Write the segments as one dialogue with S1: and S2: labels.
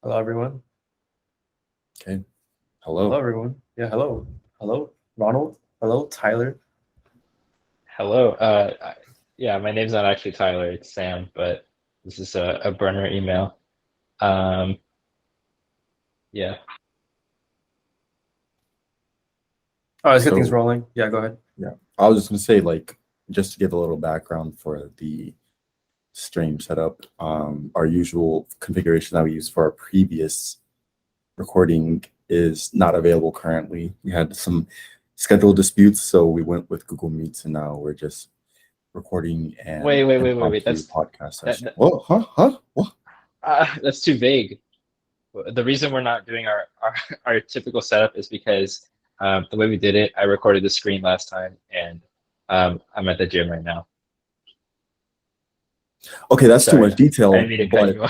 S1: Hello, everyone.
S2: Okay.
S1: Hello,
S2: Hello.
S1: everyone. Yeah, hello. Hello, Ronald. Hello, Tyler.
S3: Hello. Yeah, my name's not actually Tyler, it's Sam, but this is a burner email. Um, yeah.
S1: Oh, let's get things
S2: So
S1: rolling. Yeah, go ahead.
S2: yeah, I was just gonna say just to give a little background for the stream setup. Our usual configuration that we used for our previous recording is not available currently. We had some schedule disputes, so we went with Google Meets, and now we're just recording an
S3: Wait.
S2: impromptu podcast
S3: That,
S2: session.
S3: that
S2: What? Huh? What?
S3: that's too vague. The reason we're not doing our typical setup is because the way we did it, I recorded the screen last time, and I'm at the gym right now.
S2: Okay, that's too
S3: Sorry,
S2: much
S3: I didn't
S2: detail,
S3: mean to cut
S2: but
S3: you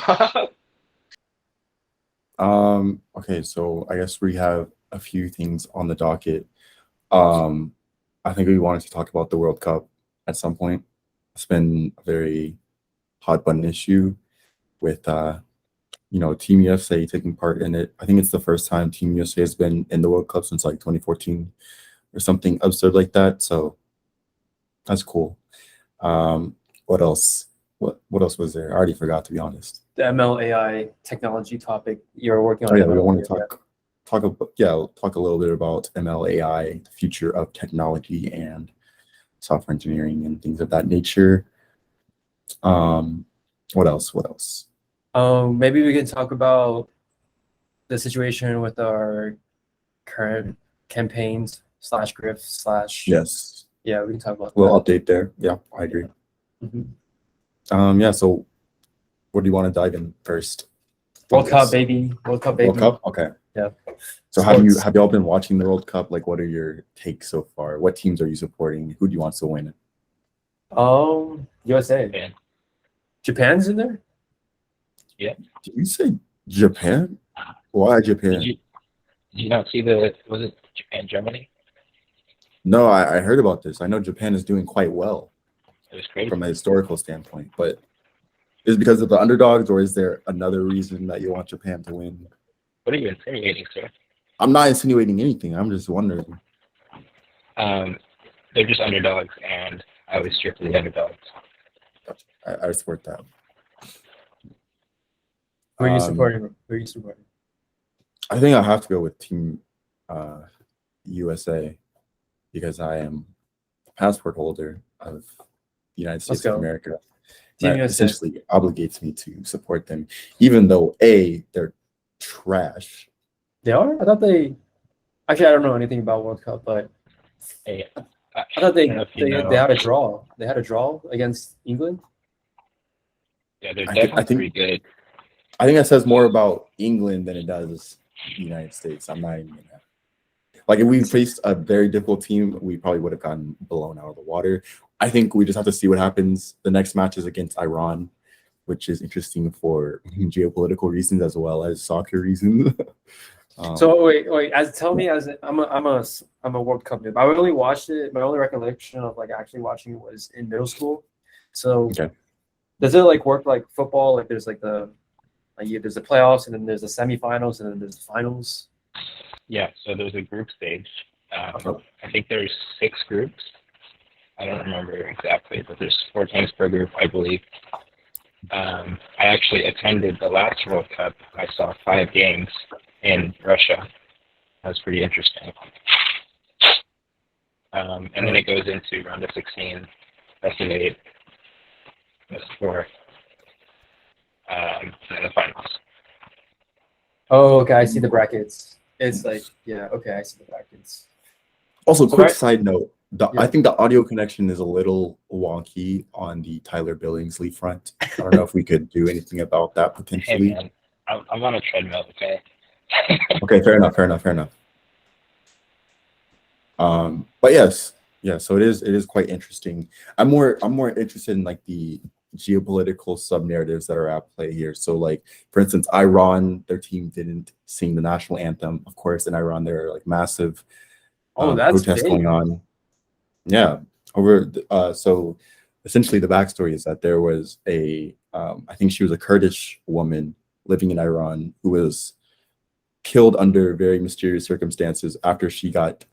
S3: off.
S2: okay, so I guess we have a few things on the docket. Um, I think we wanted to talk about the World Cup at some point. It's been a very hot button issue with Team USA taking part in it. I think it's the first time Team USA has been in the World Cup since like 2014 or something absurd like that. So that's cool. What else? What else was there? I already forgot, to be honest.
S1: The ML AI technology topic. You're working
S2: Oh
S1: on
S2: yeah, we
S1: ML.
S2: want to talk a little bit about MLAI, the future of technology and software engineering and things of that nature. Um, what else? What else?
S1: Maybe we can talk about the situation with our current campaigns slash grift slash.
S2: Yes,
S1: Yeah, we can talk about
S2: a little
S1: that.
S2: update there. Yeah, I agree.
S1: Mhm.
S2: Yeah. So, what do you want to dive in first?
S1: World Cup, baby. World Cup,
S2: World
S1: baby.
S2: Cup. Okay.
S1: Yeah.
S2: So
S1: Sports.
S2: have y'all been watching the World Cup? Like, what are your takes so far? What teams are you supporting? Who do you want to win?
S1: USA.
S3: Man,
S1: Japan's in there.
S3: yeah.
S2: Did you say Japan? Why
S3: Did
S2: Japan?
S3: you did you not see the was it Japan Germany?
S2: No, I heard about this. I know Japan is doing quite well
S3: It was
S2: from
S3: crazy.
S2: a historical standpoint, but is it because of the underdogs, or is there another reason that you want Japan to win?
S3: What are you insinuating, sir?
S2: I'm not insinuating anything. I'm just wondering.
S3: Um, they're just underdogs, and I was strictly underdogs.
S2: I support that.
S1: Who are you
S2: Um,
S1: supporting? Who are you supporting?
S2: I think I have to go with Team uh, USA because I am a passport holder of the United
S1: Let's
S2: States of
S1: go.
S2: America.
S1: Team
S2: That
S1: USA.
S2: essentially obligates me to support them, even though they're trash.
S1: They are? I thought they. Actually, I don't know anything about World Cup, but
S3: Hey,
S1: I thought
S3: I don't know if you
S1: they
S3: know.
S1: had a draw. They had a draw against England.
S3: Yeah, they're
S2: I
S3: definitely
S2: think
S3: pretty good.
S2: I think that says more about England than it does the United States. I'm not even gonna. Like if we faced a very difficult team, we probably would have gotten blown out of the water. I think we just have to see what happens. The next match is against Iran, which is interesting for geopolitical reasons as well as soccer reasons.
S1: So wait. Tell
S2: Yeah.
S1: me, I'm a World Cup noob. I only watched it. My only recollection of like actually watching it was in middle school. So
S2: Okay.
S1: does it like work like football? Like there's like there's the playoffs and then there's the semifinals and then there's the finals.
S3: Yeah, so there's a group stage.
S2: Okay.
S3: I think there's 6 groups. I don't remember exactly, but there's 4 teams per group, I believe. I actually attended the last World Cup. I saw 5 games in Russia. That was pretty interesting. And then it goes into round of 16, best of 8, best of 4, and then the finals.
S1: Oh, okay. I see the brackets. It's like okay. I see the brackets.
S2: Also,
S1: So
S2: quick
S1: right,
S2: side note: I
S1: yeah.
S2: think the audio connection is a little wonky on the Tyler Billingsley front. I don't know if we could do anything about that
S3: Hey
S2: potentially.
S3: man, I'm on a treadmill, okay?
S2: Okay, fair enough. But yes, yeah. So it is quite interesting. I'm more interested in like the geopolitical sub narratives that are at play here. So like for instance, Iran, their team didn't sing the national anthem. Of course, in Iran there are like massive
S1: Oh, that's
S2: protests going
S1: big.
S2: on. Yeah, so essentially the backstory is that there was I think she was a Kurdish woman living in Iran who was killed under very mysterious circumstances after she got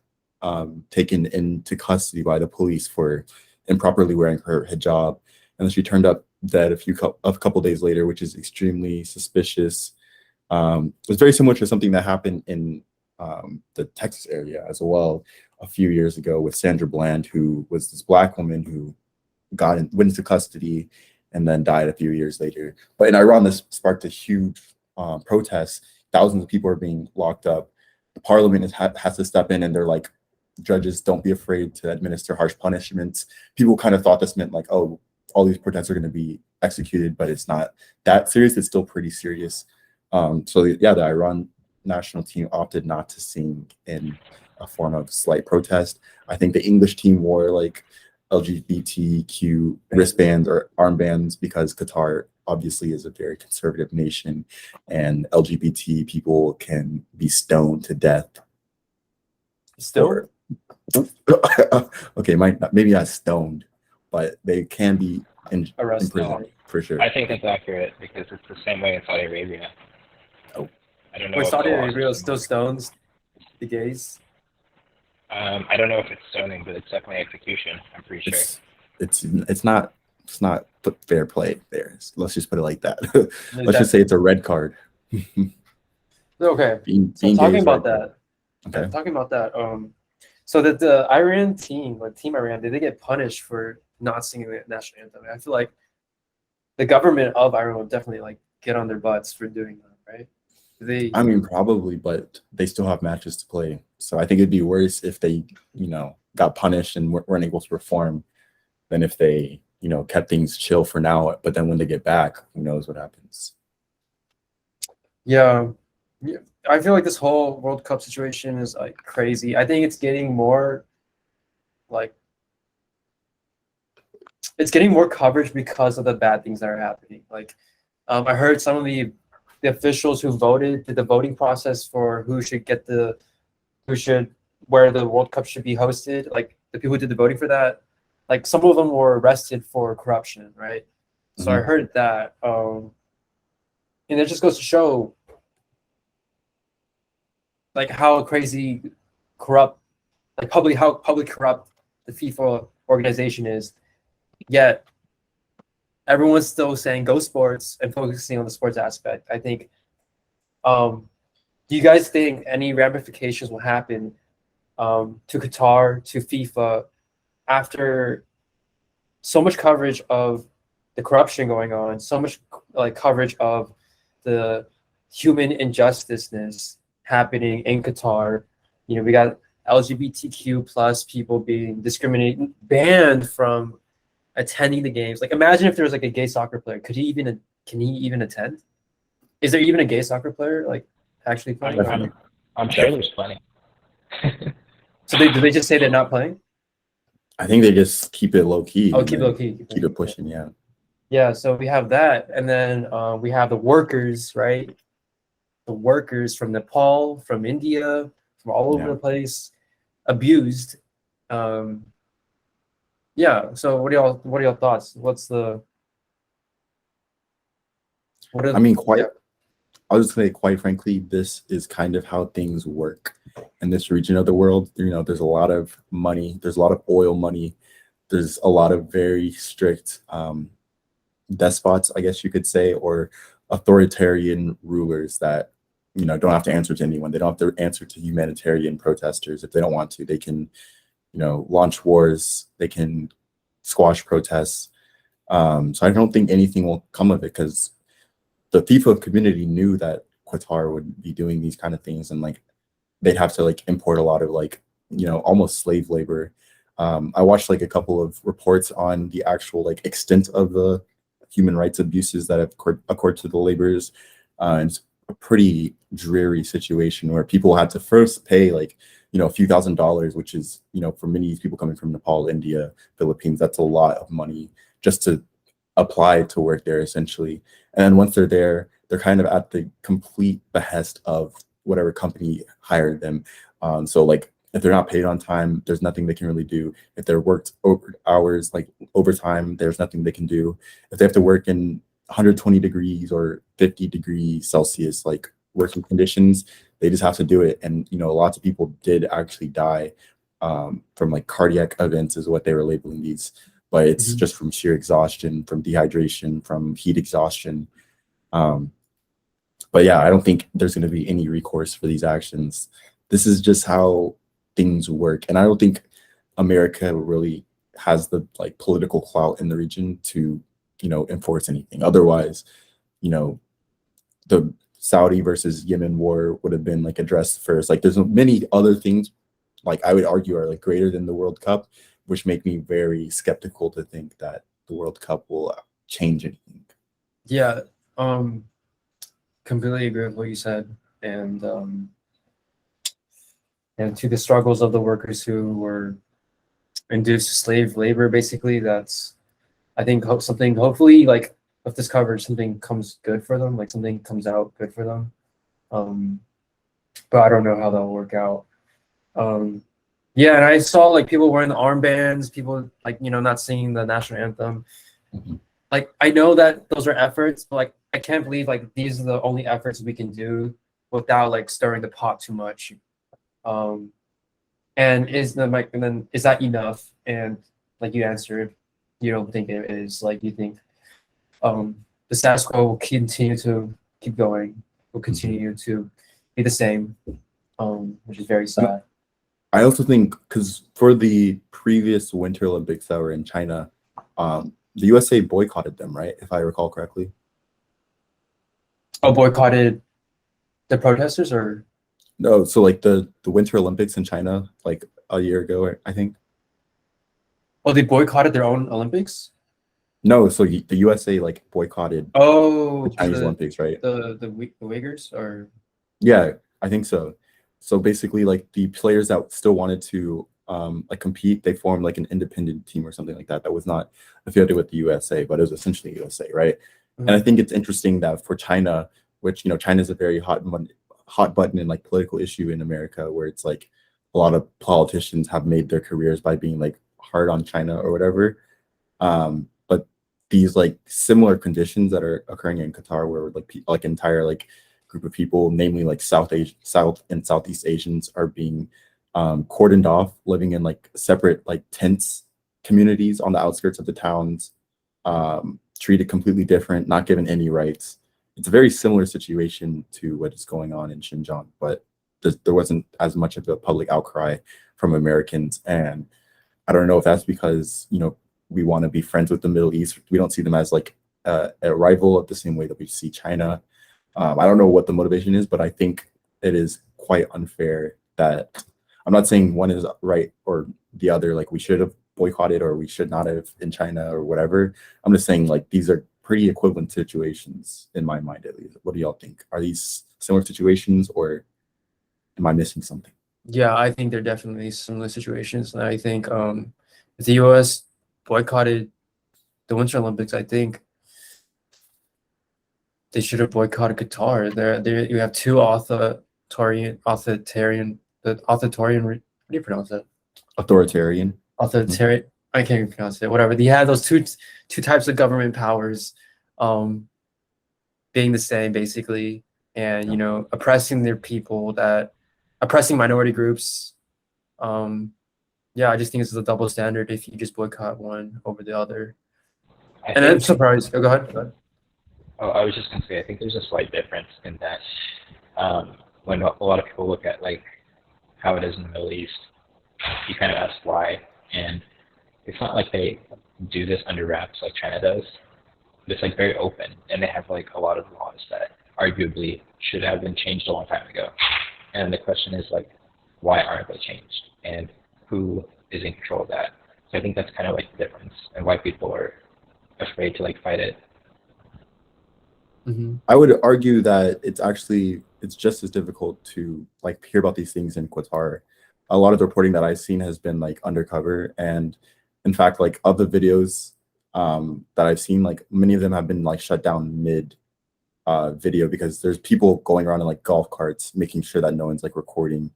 S2: taken into custody by the police for improperly wearing her hijab, and then she turned up dead a couple days later, which is extremely suspicious. It was very similar to something that happened in the Texas area as well a few years ago with Sandra Bland, who was this Black woman who went into custody and then died a few years later. But in Iran, this sparked a huge protest. Thousands of people are being locked up. The parliament has to step in, and they're like, judges, don't be afraid to administer harsh punishments. People kind of thought this meant like, oh, all these protests are going to be executed, but it's not that serious. It's still pretty serious. So yeah, the Iran national team opted not to sing in a form of slight protest. I think the English team wore like LGBTQ wristbands or armbands because Qatar obviously is a very conservative nation, and LGBT people can be stoned to death.
S1: Still?
S2: Okay, maybe not stoned, but they can be in prison for sure.
S3: I think that's accurate because it's the same way in Saudi Arabia.
S2: Oh,
S3: I don't know.
S1: Wait, Saudi Arabia still stones the gays?
S3: I don't know if it's stoning, but it's definitely execution. I'm pretty sure.
S2: It's not fair play there. Let's just put it like that. Let's just say it's a red card.
S1: Okay.
S2: Being
S1: talking about
S2: that.
S1: Okay. Talking about that. So that the Iran team, like Team Iran, did they get punished for not singing the national anthem? I feel like the government of Iran would definitely like get on their butts for doing that, right?
S2: I mean, probably, but they still have matches to play. So I think it'd be worse if they, got punished and weren't able to perform than if they, kept things chill for now. But then when they get back, who knows what happens?
S1: Yeah. I feel like this whole World Cup situation is like crazy. I think it's getting more coverage because of the bad things that are happening. Like, I heard some of the officials who did the voting process for where the World Cup should be hosted, like the people who did the voting for that, like some of them were arrested for corruption, right? So I heard that, and it just goes to show like how crazy corrupt, how public corrupt the FIFA organization is. Yet everyone's still saying go sports and focusing on the sports aspect. I think, do you guys think any ramifications will happen to Qatar, to FIFA, after so much coverage of the corruption going on, so much like coverage of the human injusticeness happening in Qatar? We got LGBTQ plus people being discriminated, banned from attending the games. Like, imagine if there was like a gay soccer player. Can he even attend? Is there even a gay soccer player like actually playing?
S3: I'm sure there's plenty.
S1: So do they just say they're not playing?
S2: I think they just keep it low key.
S1: Oh, keep it low key.
S2: Keep it pushing, yeah.
S1: Yeah, so we have that, and then we have the workers, right? The workers from Nepal, from India, from all over the place, abused. Yeah. So what are y'all thoughts?
S2: I was gonna say, quite frankly, this is kind of how things work in this region of the world. There's a lot of money, there's a lot of oil money, there's a lot of very strict despots, I guess you could say, or authoritarian rulers that don't have to answer to anyone. They don't have to answer to humanitarian protesters. If they don't want to, they can launch wars, they can squash protests. So I don't think anything will come of it, because the FIFA community knew that Qatar would be doing these kind of things, and like they'd have to like import a lot of like almost slave labor. I watched like a couple of reports on the actual like extent of the human rights abuses that have occurred to the laborers. It's a pretty dreary situation where people had to first pay like a few $1,000s, which is for many people coming from Nepal, India, Philippines, that's a lot of money just to apply to work there, essentially. And then once they're there, they're kind of at the complete behest of whatever company hired them. So like if they're not paid on time, there's nothing they can really do. If they're worked over hours, like overtime, there's nothing they can do. If they have to work in 120 degrees or 50 degrees Celsius like working conditions. They just have to do it. And lots of people did actually die from like cardiac events is what they were labeling these, but it's just from sheer exhaustion, from dehydration, from heat exhaustion. But yeah, I don't think there's going to be any recourse for these actions. This is just how things work. And I don't think America really has the like political clout in the region to, enforce anything. Otherwise, the Saudi versus Yemen war would have been like addressed first. Like there's many other things like I would argue are like greater than the World Cup, which make me very skeptical to think that the World Cup will change anything.
S1: Yeah, completely agree with what you said, and to the struggles of the workers who were induced to slave labor, basically. That's, I think, something. Hopefully, like with this coverage, something comes good for them. Like something comes out good for them. But I don't know how that'll work out. Yeah, and I saw like people wearing the armbands, people like not singing the national anthem. Like I know that those are efforts, but like I can't believe like these are the only efforts we can do without like stirring the pot too much. And is that enough? And like you answered, you don't think it is. Like you think the status quo will continue to keep going, will continue to be the same, which is very sad.
S2: I also think because for the previous Winter Olympics that were in China, the USA boycotted them, right? If I recall correctly.
S1: Oh, boycotted the protesters, or
S2: no? So like the Winter Olympics in China, like a year ago, I think.
S1: Oh, they boycotted their own Olympics?
S2: No, so the USA like boycotted.
S1: Oh,
S2: the Chinese Olympics, right?
S1: The Uyghurs, or
S2: yeah, I think so. So basically, like the players that still wanted to like compete, they formed like an independent team or something like that that was not affiliated with the USA, but it was essentially USA, right? And I think it's interesting that for China, which China is a very hot button and like political issue in America, where it's like a lot of politicians have made their careers by being like hard on China or whatever. But these like similar conditions that are occurring in Qatar, where like entire like group of people, namely like South and Southeast Asians, are being cordoned off, living in like separate like tents communities on the outskirts of the towns, treated completely different, not given any rights. It's a very similar situation to what is going on in Xinjiang, but there wasn't as much of a public outcry from Americans. And I don't know if that's because we want to be friends with the Middle East. We don't see them as like a rival of the same way that we see China. I don't know what the motivation is, but I think it is quite unfair that I'm not saying one is right or the other, like we should have boycotted or we should not have in China or whatever. I'm just saying like these are pretty equivalent situations in my mind, at least. What do y'all think? Are these similar situations or am I missing something?
S1: Yeah, I think they're definitely similar situations. And I think if the US boycotted the Winter Olympics, I think they should have boycotted Qatar. There you have two authoritarian. How do you pronounce that?
S2: Authoritarian.
S1: Authoritarian. I can't even pronounce it. Whatever. They had those two types of government powers, being the same basically, and oppressing their people, oppressing minority groups. Yeah, I just think it's a double standard if you just boycott one over the other. I'm surprised. Oh, go ahead.
S3: Oh, I was just going to say, I think there's a slight difference in that when a lot of people look at like how it is in the Middle East, you kind of ask why, and it's not like they do this under wraps like China does. It's like very open, and they have like a lot of laws that arguably should have been changed a long time ago. And the question is like, why aren't they changed, and who is in control of that? So I think that's kind of like the difference, and why people are afraid to like fight it.
S1: Mm-hmm.
S2: I would argue that it's just as difficult to like hear about these things in Qatar. A lot of the reporting that I've seen has been like undercover, and in fact, like of the videos that I've seen, like many of them have been like shut down mid video because there's people going around in like golf carts making sure that no one's like recording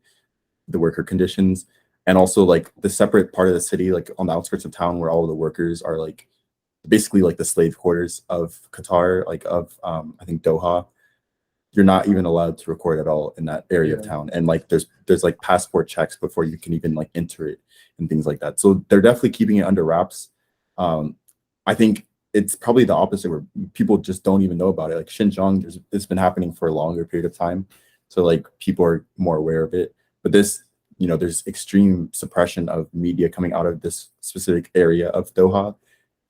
S2: the worker conditions, and also like the separate part of the city, like on the outskirts of town where all of the workers are like basically like the slave quarters of Qatar, like of I think Doha. You're not even allowed to record at all in that area of town, and like there's like passport checks before you can even like enter it and things like that. So they're definitely keeping it under wraps. I think it's probably the opposite, where people just don't even know about it. Like Xinjiang, it's been happening for a longer period of time, so like people are more aware of it. But this, there's extreme suppression of media coming out of this specific area of Doha,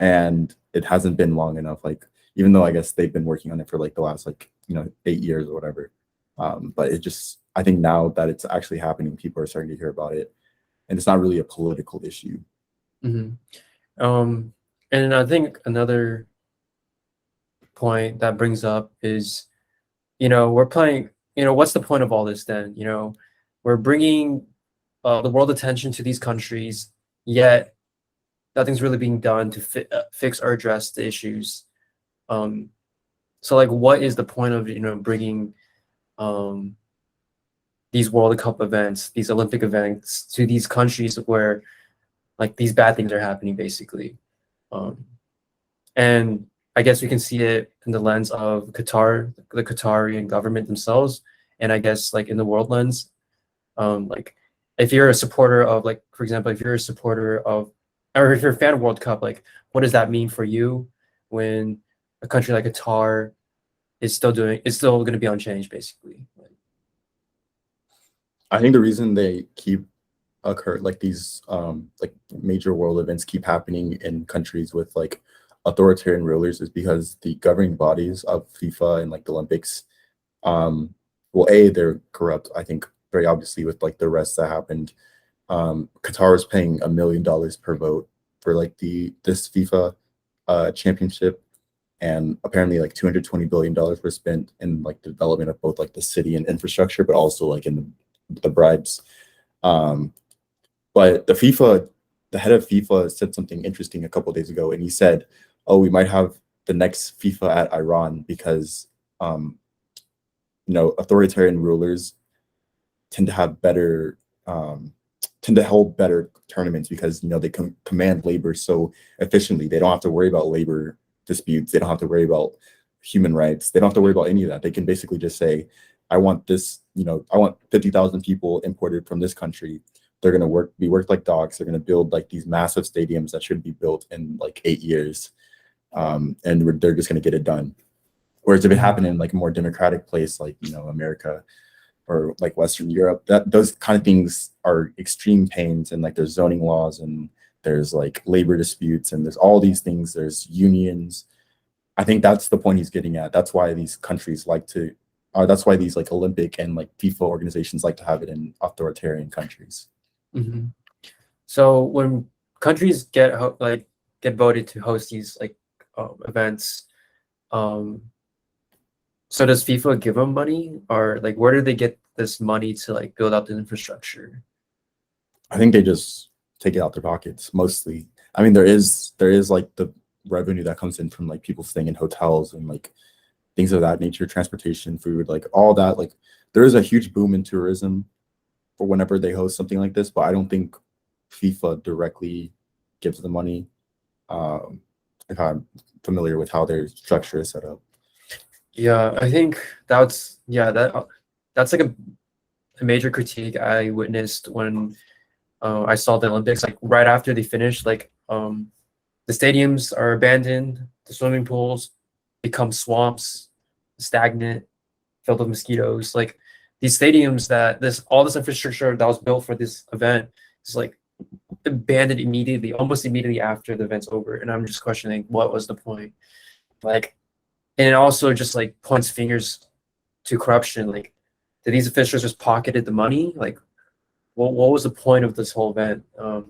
S2: and it hasn't been long enough. Like, even though I guess they've been working on it for like the last 8 years or whatever, but I think now that it's actually happening, people are starting to hear about it, and it's not really a political issue.
S1: And I think another point that brings up is, we're playing, what's the point of all this then? We're bringing the world attention to these countries, yet nothing's really being done to fix or address the issues. So like, what is the point of bringing these World Cup events, these Olympic events to these countries where like these bad things are happening, basically? And I guess we can see it in the lens of Qatar, the Qatarian government themselves, and I guess like in the world lens. Like, if you're a supporter of, like, for example, if you're a supporter of, or if you're a fan of World Cup, like, what does that mean for you when a country like Qatar is still going to be unchanged, basically?
S2: I think the reason they keep like these like major world events keep happening in countries with like authoritarian rulers is because the governing bodies of FIFA and like the Olympics, well, they're corrupt, I think, very obviously, with like the arrests that happened. Qatar is paying $1 million per vote for like this FIFA championship, and apparently like $220 billion were spent in like the development of both like the city and infrastructure, but also like in the bribes. But the head of FIFA said something interesting a couple of days ago, and he said, "Oh, we might have the next FIFA at Iran because authoritarian rulers tend to have better tend to hold better tournaments because they can command labor so efficiently. They don't have to worry about labor disputes. They don't have to worry about human rights. They don't have to worry about any of that. They can basically just say, I want this, I want 50,000 people imported from this country. They're going to be worked like dogs. They're going to build like these massive stadiums that should be built in like 8 years. And they're just going to get it done. Whereas if it happened in like a more democratic place, like, America or like Western Europe, those kind of things are extreme pains, and like there's zoning laws and there's like labor disputes and there's all these things. There's unions. I think that's the point he's getting at. That's why these countries that's why these like Olympic and like FIFA organizations like to have it in authoritarian countries.
S1: So when countries get voted to host these like events, so does FIFA give them money, or like where do they get this money to like build out the infrastructure?
S2: I think they just take it out their pockets mostly. I mean, there is like the revenue that comes in from like people staying in hotels and like things of that nature, transportation, food, like all that. Like there is a huge boom in tourism for whenever they host something like this, but I don't think FIFA directly gives the money. If I'm familiar with how their structure is set up.
S1: Yeah, I think that's like a major critique I witnessed when I saw the Olympics. Like right after they finished, like the stadiums are abandoned, the swimming pools become swamps, stagnant, filled with mosquitoes. Like these stadiums all this infrastructure that was built for this event is like abandoned immediately, almost immediately after the event's over. And I'm just questioning, what was the point? Like, and it also just like points fingers to corruption. Like, did these officials just pocketed the money? Like, what was the point of this whole event?
S2: A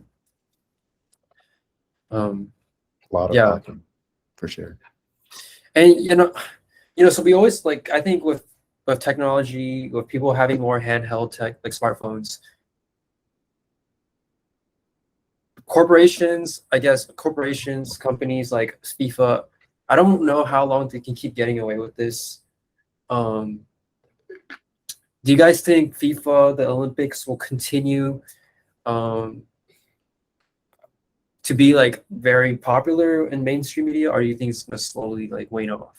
S2: lot of talking, for sure.
S1: And so we always like, I think with technology, with people having more handheld tech like smartphones, corporations, companies like FIFA, I don't know how long they can keep getting away with this. Do you guys think FIFA, the Olympics, will continue to to be like very popular in mainstream media, or do you think it's gonna slowly like wane off?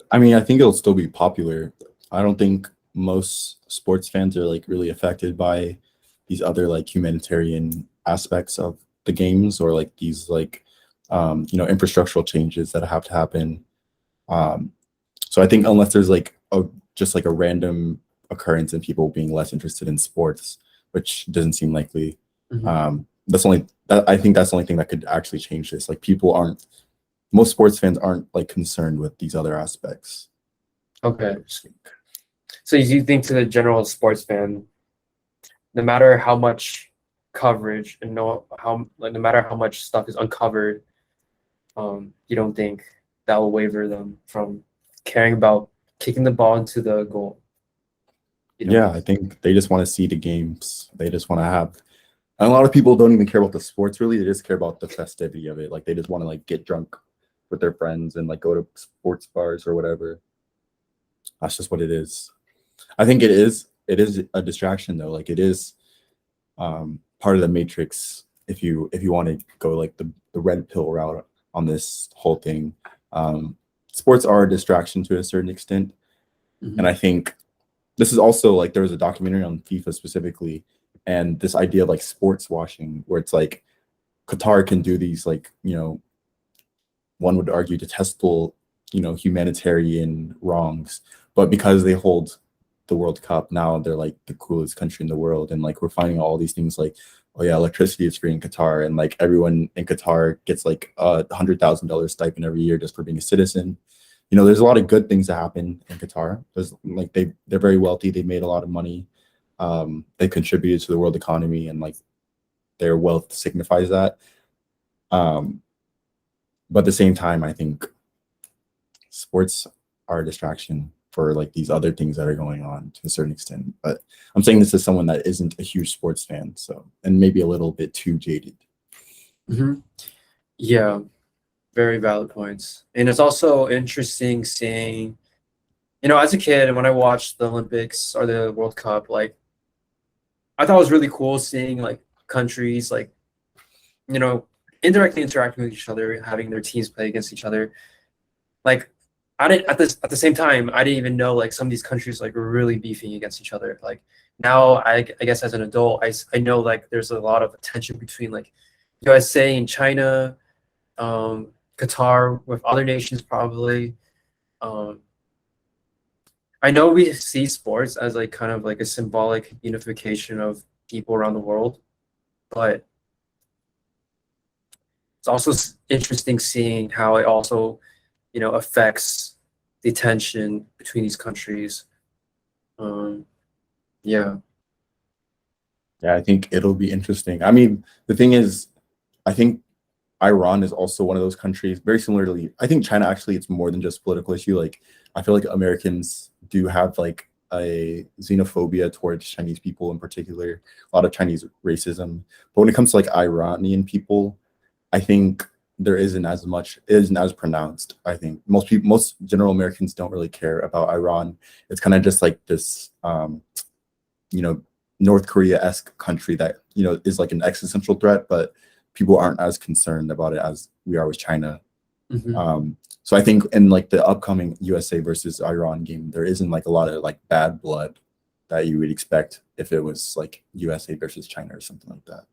S2: I mean, I think it'll still be popular. I don't think most sports fans are like really affected by these other like humanitarian aspects of the games, or like these like infrastructural changes that have to happen. Um, so I think unless there's like a just like a random occurrence in people being less interested in sports, which doesn't seem likely. I think that's the only thing that could actually change this. Like most sports fans aren't like concerned with these other aspects.
S1: Okay. So you think to the general sports fan, no matter how much coverage and no matter how much stuff is uncovered, you don't think that will waver them from caring about kicking the ball into the goal?
S2: Yeah, I think they just want to see the games. They just want to have. And a lot of people don't even care about the sports really. They just care about the festivity of it. Like they just want to like get drunk with their friends and like go to sports bars or whatever. That's just what it is. I think it is a distraction though. Like it is part of the matrix if you want to go like the red pill route on this whole thing. Sports are a distraction to a certain extent. And I think this is also like there was a documentary on FIFA specifically, and this idea of like sports washing, where it's like Qatar can do these like, one would argue detestable, humanitarian wrongs, but because they hold the World Cup, now they're like the coolest country in the world. And like we're finding all these things like, oh yeah, electricity is free in Qatar, and like everyone in Qatar gets like $100,000 stipend every year just for being a citizen. There's a lot of good things that happen in Qatar. There's like they're very wealthy. They made a lot of money. They contributed to the world economy, and like their wealth signifies that. But at the same time, I think sports are a distraction for like these other things that are going on to a certain extent. But I'm saying this as someone that isn't a huge sports fan, so, and maybe a little bit too jaded.
S1: Yeah, very valid points. And it's also interesting seeing, as a kid and when I watched the Olympics or the World Cup, like I thought it was really cool seeing like countries like, indirectly interacting with each other, having their teams play against each other. Like I didn't at the same time, I didn't even know like some of these countries like were really beefing against each other. Like now I guess as an adult, I know like there's a lot of tension between like USA and China, Qatar with other nations probably. I know we see sports as like kind of like a symbolic unification of people around the world, but it's also interesting seeing how it also, affects the tension between these countries. Yeah.
S2: Yeah, I think it'll be interesting. I mean, the thing is, I think Iran is also one of those countries, very similarly. I think China actually, it's more than just political issue. Like, I feel like Americans do have like a xenophobia towards Chinese people in particular, a lot of Chinese racism. But when it comes to like Iranian people, I think there isn't as pronounced. I think most general Americans don't really care about Iran. It's kind of just like this, North Korea-esque country that, is like an existential threat, but people aren't as concerned about it as we are with China. So I think in like the upcoming USA versus Iran game, there isn't like a lot of like bad blood that you would expect if it was like USA versus China or something like that.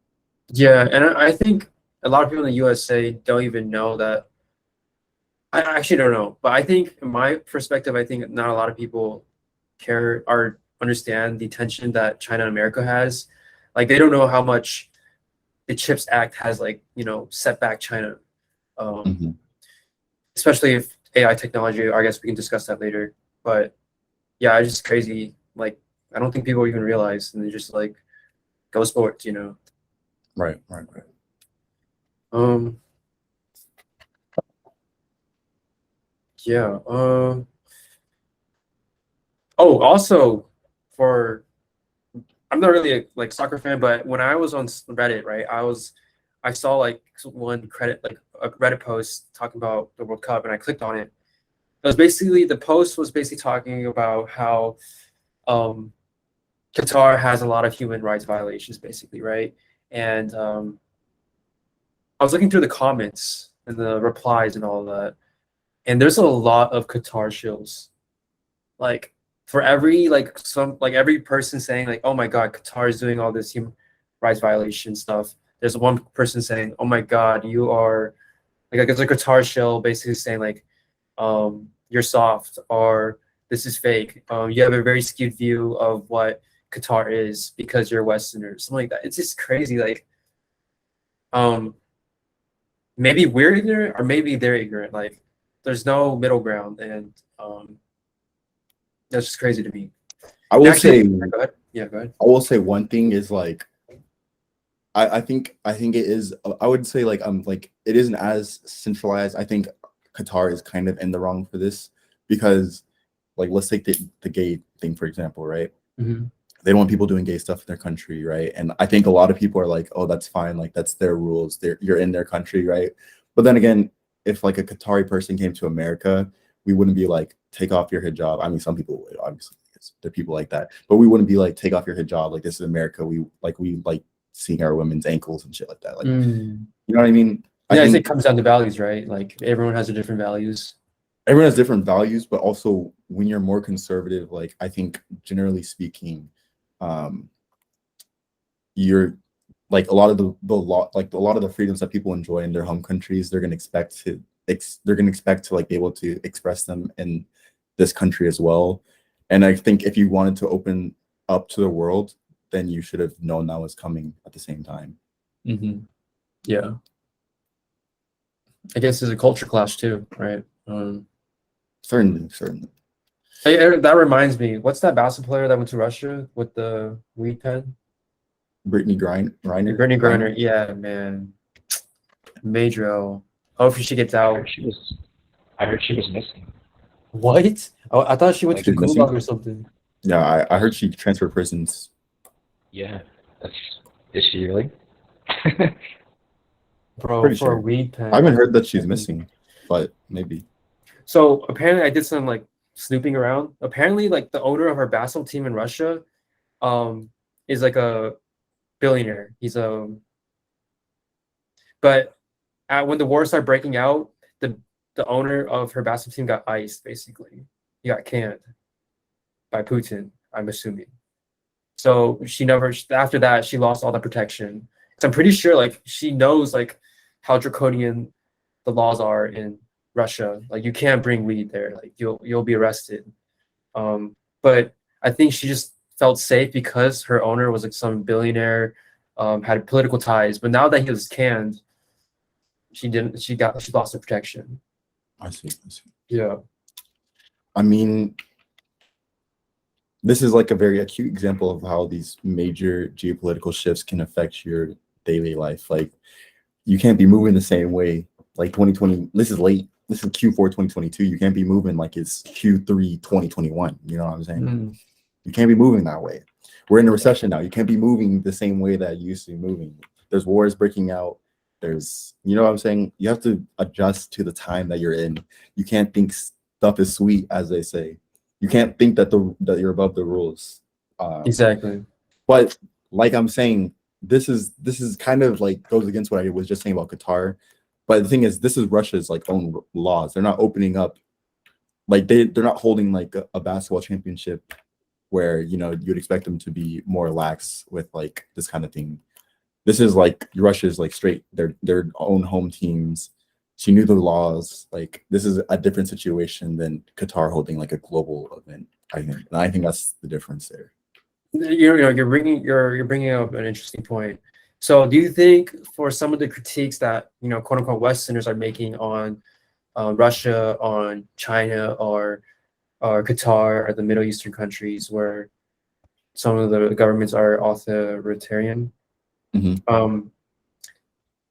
S1: Yeah, and I think a lot of people in the USA don't even know that. I actually don't know, but I think in my perspective, I think not a lot of people care or understand the tension that China and America has. Like they don't know how much the CHIPS Act has like, set back China. Especially if AI technology, I guess we can discuss that later. But yeah, it's just crazy. Like I don't think people even realize, and they just like go sports,
S2: Right.
S1: Yeah. Oh, also for I'm not really a like soccer fan, but when I was on Reddit, right, I saw like one credit like a Reddit post talking about the World Cup, and I clicked on it. The post was basically talking about how Qatar has a lot of human rights violations, basically, right? and I was looking through the comments and the replies and all that, and there's a lot of Qatar shills. Like for every every person saying like, "Oh my God, Qatar is doing all this human rights violation stuff." There's one person saying, "Oh my God, you are like it's a Qatar shill," basically saying like, "You're soft," or "This is fake." You have a very skewed view of what Qatar is because you're Westerner, something like that. It's just crazy. Like, maybe we're ignorant or maybe they're ignorant. Like, there's no middle ground, and that's just crazy to me.
S2: I will
S1: Actually,
S2: say,
S1: go ahead. Yeah, go ahead.
S2: I will say one thing is like, I think it is. I would say like it isn't as centralized. I think Qatar is kind of in the wrong for this because, like, let's take the gay thing for example, right?
S1: Mm-hmm.
S2: They don't want people doing gay stuff in their country, right? And I think a lot of people are like, oh, that's fine, like that's their rules. You're in their country, right? But then again, if like a Qatari person came to America, we wouldn't be like, take off your hijab. I mean, some people would, obviously, there are people like that, but we wouldn't be like, take off your hijab. Like, this is America. We like seeing our women's ankles and shit like that. Like, you know what I mean?
S1: Yeah, I
S2: think
S1: think it comes down to values, right? Like everyone has a different values.
S2: everyone has different values, but also when you're more conservative, like I think generally speaking, you're like a lot of the law, like a lot of the freedoms that people enjoy in their home countries, they're gonna expect to like be able to express them in this country as well. And I think if you wanted to open up to the world, then you should have known that was coming at the same time.
S1: Mm-hmm. Yeah. I guess there's a culture clash too, right?
S2: Certainly.
S1: Hey, that reminds me, what's that basketball player that went to Russia with the weed pen?
S2: Brittany Griner.
S1: Brittany Griner. Yeah, man. Major L. Hopefully she gets
S3: I
S1: out.
S3: heard she was missing.
S1: What? Oh, I thought she went
S3: Like,
S1: to the
S2: she's missing?
S1: gulag or something.
S2: Yeah, I heard she transferred prisons.
S3: Yeah, is she really?
S1: Bro,
S2: Pretty
S1: for
S2: sure.
S1: a weed pen.
S2: I haven't heard that she's missing, but maybe.
S1: So apparently I did some like snooping around. Apparently, like the owner of our basketball team in Russia, is like a billionaire. But when the war started breaking out, the owner of her basketball team got iced, basically. He got canned by Putin, I'm assuming. So after that, she lost all that protection. So I'm pretty sure like she knows like how draconian the laws are in Russia. Like you can't bring weed there. Like you'll be arrested. But I think she just felt safe because her owner was like some billionaire, had political ties. But now that he was canned, she lost the protection.
S2: I see.
S1: Yeah.
S2: I mean, this is like a very acute example of how these major geopolitical shifts can affect your daily life. Like, you can't be moving the same way. Like 2020, this is late. This is Q4 2022. You can't be moving like it's Q3 2021. You know what I'm saying? You can't be moving that way. We're in a recession now. You can't be moving the same way that you used to be moving. There's wars breaking out. There's, you know what I'm saying? You have to adjust to the time that you're in. You can't think stuff is sweet, as they say. You can't think that you're above the rules.
S1: Exactly.
S2: But like I'm saying, this is kind of like goes against what I was just saying about Qatar. But the thing is, this is Russia's like own laws. They're not opening up, like they're not holding like a basketball championship where, you know, you'd expect them to be more lax with like this kind of thing. This is like Russia's like straight their own home teams. She knew the laws. Like, this is a different situation than Qatar holding like a global event, I think. And I think that's the difference there.
S1: You're bringing up an interesting point. So do you think for some of the critiques that, you know, quote unquote Westerners are making on Russia, on China, or Qatar, or the Middle Eastern countries where some of the governments are authoritarian,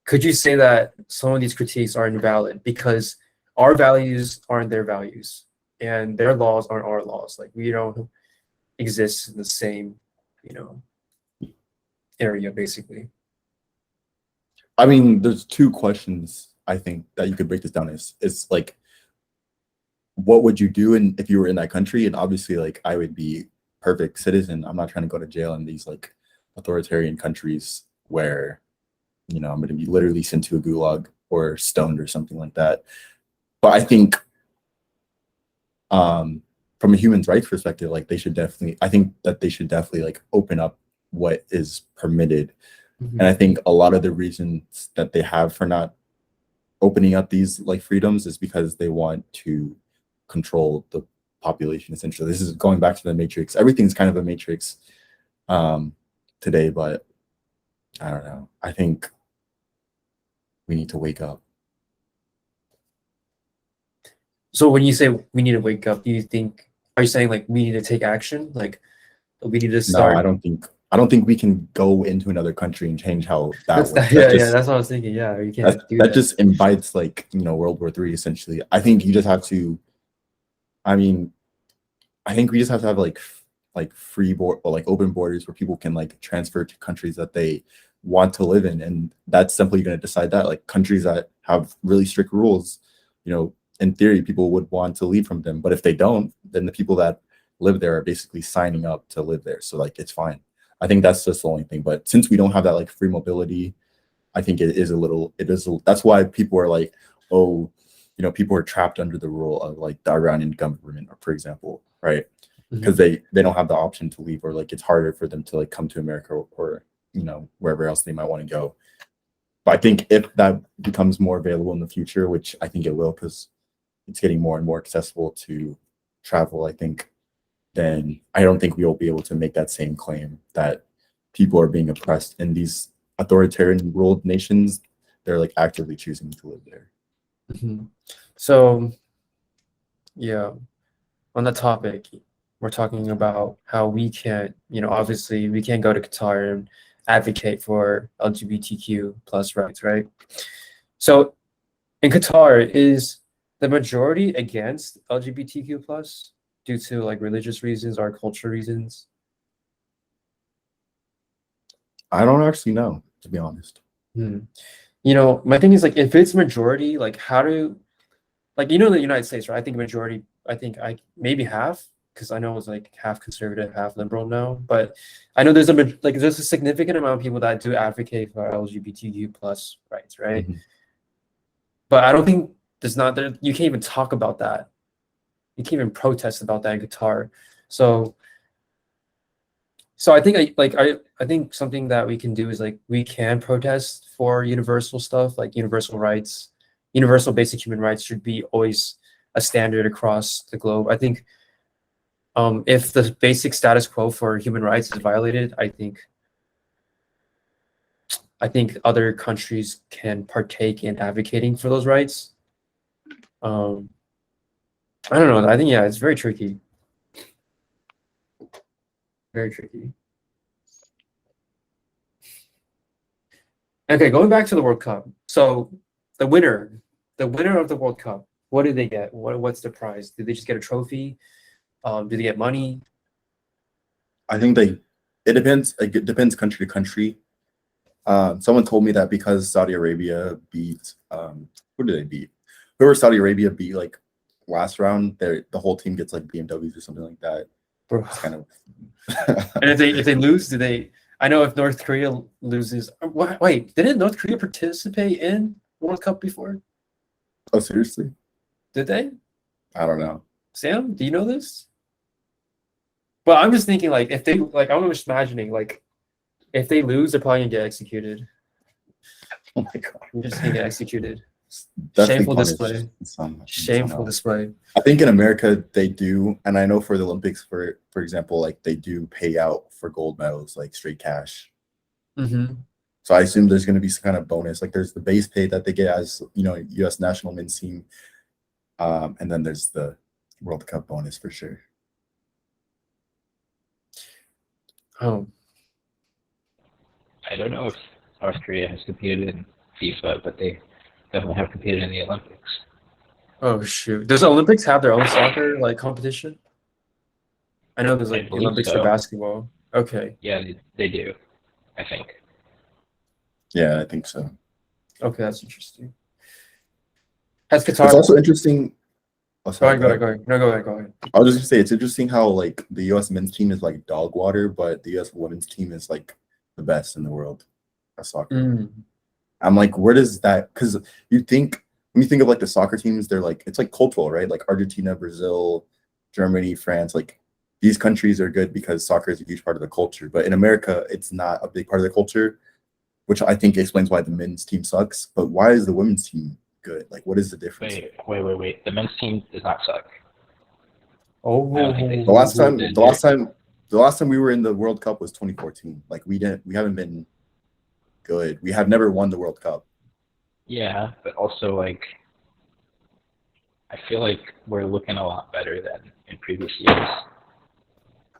S1: could you say that some of these critiques are invalid because our values aren't their values and their laws aren't our laws? Like, we don't exist in the same, you know, area, basically.
S2: I mean, there's two questions I think that you could break this down as. It's like, what would you do if you were in that country? And obviously, like, I would be perfect citizen. I'm not trying to go to jail in these like authoritarian countries. where, I'm going to be literally sent to a gulag or stoned or something like that. But I think from a human rights perspective, like I think that they should definitely like open up what is permitted.
S1: Mhm.
S2: And I think a lot of the reasons that they have for not opening up these like freedoms is because they want to control the population. Essentially, this is going back to the matrix. Everything's kind of a matrix today, but I don't know. I think we need to wake up.
S1: So when you say we need to wake up, are you saying like we need to take action? Like we need to
S2: No,
S1: start?
S2: I don't think we can go into another country and change how that works.
S1: That's what I was thinking. Yeah, you can't do
S2: that just invites like World War III essentially. I think you just have to. I mean, I think we just have to have like free board or like open borders where people can like transfer to countries that they want to live in, and that's simply going to decide that like countries that have really strict rules, in theory people would want to leave from them, but if they don't, then the people that live there are basically signing up to live there, so like it's fine. I think that's just the only thing. But since we don't have that like free mobility, I think that's why people are like, oh, people are trapped under the rule of like the Iranian government, for example, right? Because they don't have the option to leave, or like it's harder for them to like come to America or wherever else they might want to go. But I think if that becomes more available in the future, which I think it will, because it's getting more and more accessible to travel, I think, then I don't think we will be able to make that same claim that people are being oppressed in these authoritarian ruled nations. They're like actively choosing to live there.
S1: So yeah, on the topic, we're talking about how we can't, obviously we can't go to Qatar and advocate for LGBTQ plus rights, right? So in Qatar, is the majority against LGBTQ plus due to like religious reasons or cultural reasons?
S2: I don't actually know, to be honest.
S1: My thing is like, if it's majority, like how do, like, the United States, right? I think majority, I maybe half, because I know it's like half conservative, half liberal now, but I know there's a significant amount of people that do advocate for LGBTQ plus rights, right? But I don't think you can't even talk about that. You can't even protest about that in Qatar. So I think I think something that we can do is like we can protest for universal stuff, like universal rights. Universal basic human rights should be always a standard across the globe. I think if the basic status quo for human rights is violated, I think other countries can partake in advocating for those rights. I don't know. I think it's very tricky. Very tricky. Okay, going back to the World Cup. So the winner of the World Cup, what did they get? What's the prize? Did they just get a trophy? Do they get money?
S2: I think it depends. Like, it depends country to country. Someone told me that because Saudi Arabia beat, who did they beat? Whoever Saudi Arabia beat like last round, the whole team gets like BMWs or something like that. It's kind of.
S1: And if they lose, do they? I know if North Korea loses. Wait, didn't North Korea participate in World Cup before?
S2: Oh, seriously?
S1: Did they?
S2: I don't know.
S1: Sam, do you know this? Well, I'm just thinking like if they like, I'm just imagining like if they lose, they're probably gonna get executed.
S2: Oh my god!
S1: I'm just gonna get executed.
S2: Shameful
S1: display. Shameful display.
S2: I think in America they do, and I know for the Olympics, for example, like they do pay out for gold medals, like straight cash. So I assume there's going to be some kind of bonus. Like there's the base pay that they get as U.S. national men's team, and then there's the World Cup bonus for sure.
S1: Oh,
S3: I don't know if South Korea has competed in FIFA, but they definitely have competed in the Olympics.
S1: Oh shoot! Does the Olympics have their own soccer like competition? I know there's like Olympics for basketball. Okay.
S3: Yeah, they do. I think.
S2: Yeah, I think so.
S1: Okay, that's interesting. Has Qatar?
S2: It's also interesting.
S1: Oh, sorry, go ahead. No, go ahead.
S2: I was just gonna say it's interesting how like the U.S. men's team is like dog water, but the U.S. women's team is like the best in the world. as soccer.
S1: Mm.
S2: I'm like, where does that? Because you think when you think of like the soccer teams, they're like it's like cultural, right? Like Argentina, Brazil, Germany, France, like these countries are good because soccer is a huge part of the culture. But in America, it's not a big part of the culture, which I think explains why the men's team sucks. But why is the women's team good? Like, what is the difference?
S3: Wait. The men's team does not suck.
S1: Oh,
S3: I don't think they-
S2: The last time,
S3: They're-
S2: the last time we were in the World Cup was 2014. Like we haven't been good. We have never won the World Cup.
S3: Yeah, but also like I feel like we're looking a lot better than in previous years.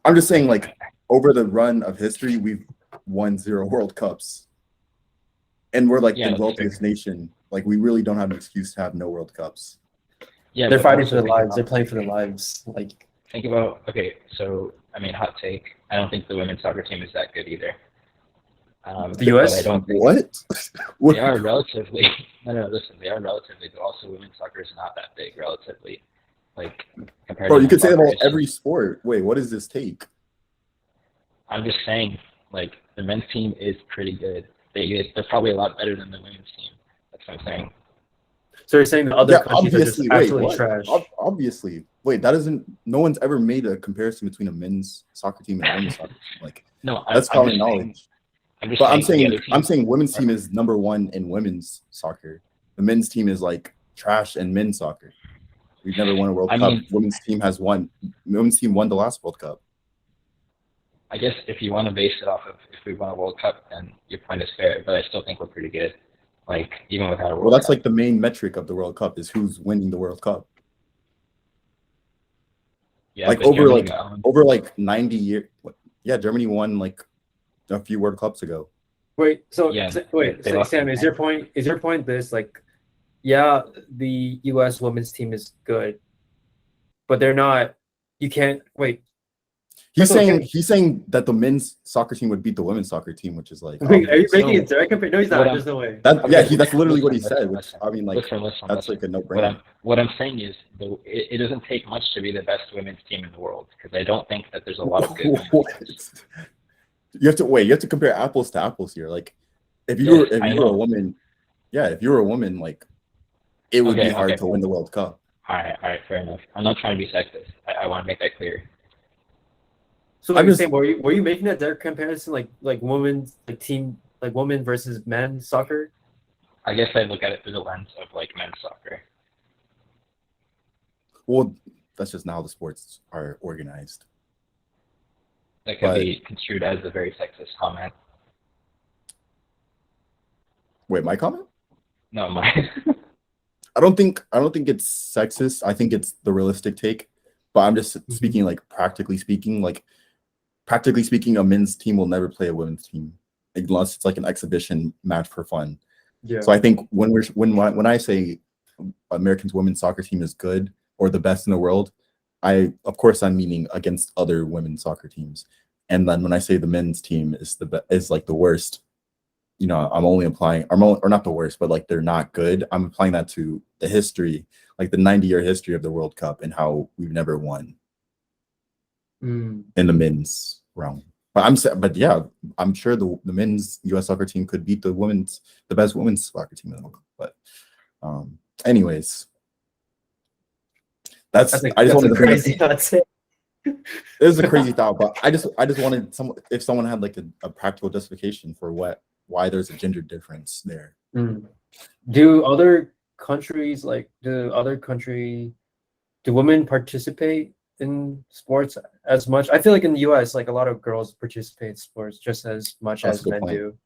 S2: I'm just saying, like over the run of history, we've won 0 World Cups, and we're like
S3: Yeah,
S2: the
S3: that's
S2: wealthiest nation. Like we really don't have an excuse to have no World Cups.
S3: Yeah,
S1: they're
S3: but
S1: fighting
S3: also
S1: for their
S3: think
S1: lives.
S3: about-
S1: They're playing for their lives. Like,
S3: Think about so I mean, hot take. I don't think the women's soccer team is that good either.
S1: The US?
S3: But I don't think
S2: What?
S3: they are relatively. No, listen, they are relatively, but also women's soccer is not that big relatively. Like compared
S2: Bro,
S3: to
S2: you could say
S3: men's
S2: about
S3: soccer, it's
S2: every sport. Wait, what is this take?
S3: I'm just saying, like the men's team is pretty good. They're probably a lot better than the women's team. That's what I'm saying.
S1: so you're saying the other
S2: Yeah,
S1: countries are just
S2: obviously. Wait,
S1: absolutely
S2: what?
S1: trash.
S2: Obviously. Wait, that isn't. No one's ever made a comparison between a men's soccer team and a women's soccer team. Like
S3: No,
S2: that's
S3: I'm
S2: common
S3: just
S2: knowledge.
S3: saying. I'm just
S2: But I'm
S3: saying the
S2: saying
S3: other
S2: I'm
S3: teams
S2: saying women's
S3: are-
S2: team is number 1 in women's soccer. The men's team is like trash in men's soccer. We've never won a World
S3: I
S2: Cup.
S3: mean-
S2: Women's team has won. Women's team won the last World Cup.
S3: I guess if you want to base it off of if we won a World Cup, then your point is fair. But I still think we're pretty good. Like even without a World
S2: Well, that's
S3: Cup.
S2: like the main metric of the World Cup is who's winning the World Cup.
S3: Yeah,
S2: Like
S3: but
S2: over
S3: Germany
S2: like
S3: won.
S2: over like 90 years. Yeah, Germany won like a few World Cups ago.
S1: Wait, so
S3: Yeah,
S1: wait,
S3: they
S1: so,
S3: lost
S1: Sam,
S3: in
S1: is your point this like, yeah, the U.S. women's team is good, but they're not. You can't wait.
S2: He's
S1: That's okay.
S2: saying that the men's soccer team would beat the women's soccer team, which is like
S1: Wait, are you
S2: obvious.
S1: making
S3: No.
S1: a direct comparison? No, he's
S3: What
S1: not.
S3: I'm-
S1: There's no way.
S2: That yeah,
S3: Okay,
S2: that's literally what he
S3: listen,
S2: said. Which
S3: listen,
S2: I mean, like
S3: listen,
S2: that's like a no
S3: What
S2: brainer.
S3: I'm saying is it doesn't take much to be the best women's team in the world because I don't think that there's a lot of good women's teams.
S2: You have to wait. You have to compare apples to apples here. Like if you
S3: Yes,
S2: were
S3: I
S2: a
S3: know.
S2: woman, yeah, if you were a woman, like it would
S3: Okay,
S2: be hard
S3: okay.
S2: to win the World Cup.
S3: All right, fair enough. I'm not trying to be sexist. I want to make that clear.
S1: So
S2: I'm
S1: like,
S2: just-
S1: saying, were you making that direct comparison like women's like team like women versus men soccer?
S3: I guess I look at it through the lens of like men's soccer.
S2: Well, that's just now the sports are organized.
S3: That could
S2: But-
S3: be construed as a very sexist comment.
S2: Wait, my comment?
S3: No, my
S2: I don't think it's sexist. I think it's the realistic take. But I'm just speaking like practically speaking. Like practically speaking, a men's team will never play a women's team unless it's like an exhibition match for fun.
S1: Yeah.
S2: So I think when I say Americans women's soccer team is good or the best in the world, I'm meaning against other women's soccer teams. And then when I say the men's team is like the worst, you know, or not the worst, but like they're not good. I'm applying that to the history, like the 90-year history of the World Cup and how we've never won in the men's realm. But yeah, I'm sure the men's U.S. soccer team could beat the best women's soccer team in the world. But anyways, I just wanted to bring up.
S1: crazy thought.
S2: It is a crazy thought, but I just wanted if someone had like a practical justification for why there's a gender difference there.
S1: Do other countries do women participate in sports as much? I feel like in the US, like a lot of girls participate in sports just as much
S2: That's a
S1: as
S2: good
S1: men
S2: point.
S1: do.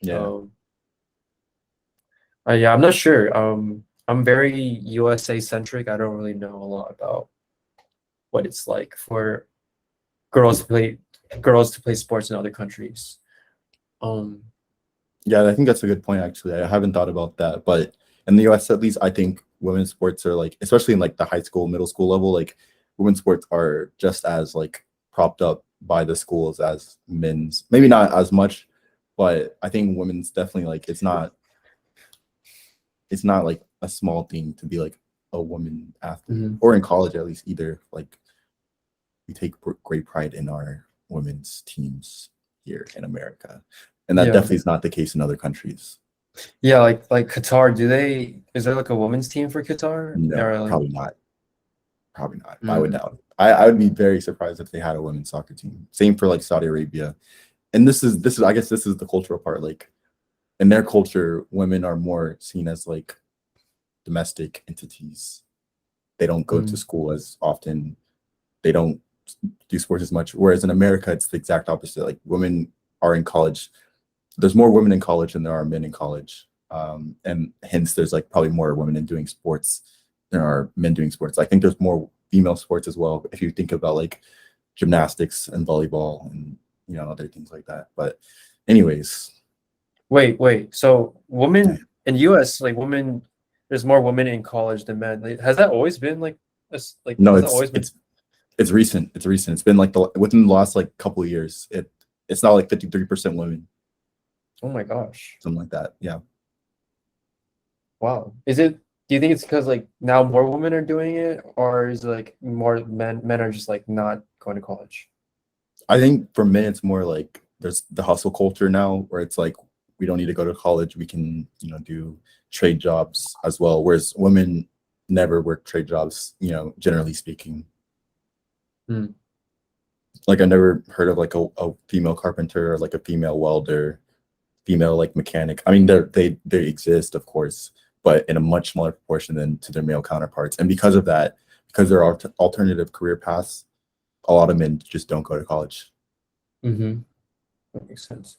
S2: Yeah.
S1: Yeah, I'm not sure. I'm very USA centric. I don't really know a lot about what it's like for girls to play sports in other countries.
S2: Yeah, I think that's a good point, actually. I haven't thought about that. But in the US, at least, I think women's sports are like, especially in like the high school, middle school level, like women's sports are just as like propped up by the schools as men's. Maybe not as much, but I think women's definitely like it's not like a small thing to be like a woman athlete or in college at least either. Like we take great pride in our women's teams here in America. and that
S1: Yeah.
S2: definitely is not the case in other countries.
S1: Yeah, like Qatar, is there like a women's team for Qatar?
S2: No,
S1: Or, like,
S2: probably not. Probably not. I would
S1: mm,
S2: doubt it. I would be very surprised if they had a women's soccer team. Same for like Saudi Arabia. And this is I guess this is the cultural part. Like in their culture, women are more seen as like domestic entities. They don't go to
S1: mm,
S2: school as often. They don't do sports as much. Whereas in America, it's the exact opposite. Like women are in college. There's more women in college than there are men in college. And hence there's like probably more women in doing sports than are men doing sports. I think there's more female sports as well. If you think about like gymnastics and volleyball and other things like that. But anyways,
S1: wait. So women in US, like women, there's more women in college than men. Like, has that always been like this? Like,
S2: no,
S1: has that
S2: it's
S1: always been?
S2: it's recent. It's recent. It's been like within the last like couple of years. It's not like 53% women,
S1: Oh my gosh.
S2: something like that. Yeah.
S1: Wow. Do you think it's because like now more women are doing it, or is it like more men are just like not going to college?
S2: I think for men, it's more like there's the hustle culture now where it's like we don't need to go to college. We can, do trade jobs as well. Whereas women never work trade jobs, generally speaking.
S1: Hmm.
S2: Like I never heard of like a female carpenter or like a female welder, female like mechanic. I mean, they exist, of course, but in a much smaller proportion than to their male counterparts. And because of that, because there are alternative career paths, a lot of men just don't go to college.
S1: Mm-hmm. That makes sense.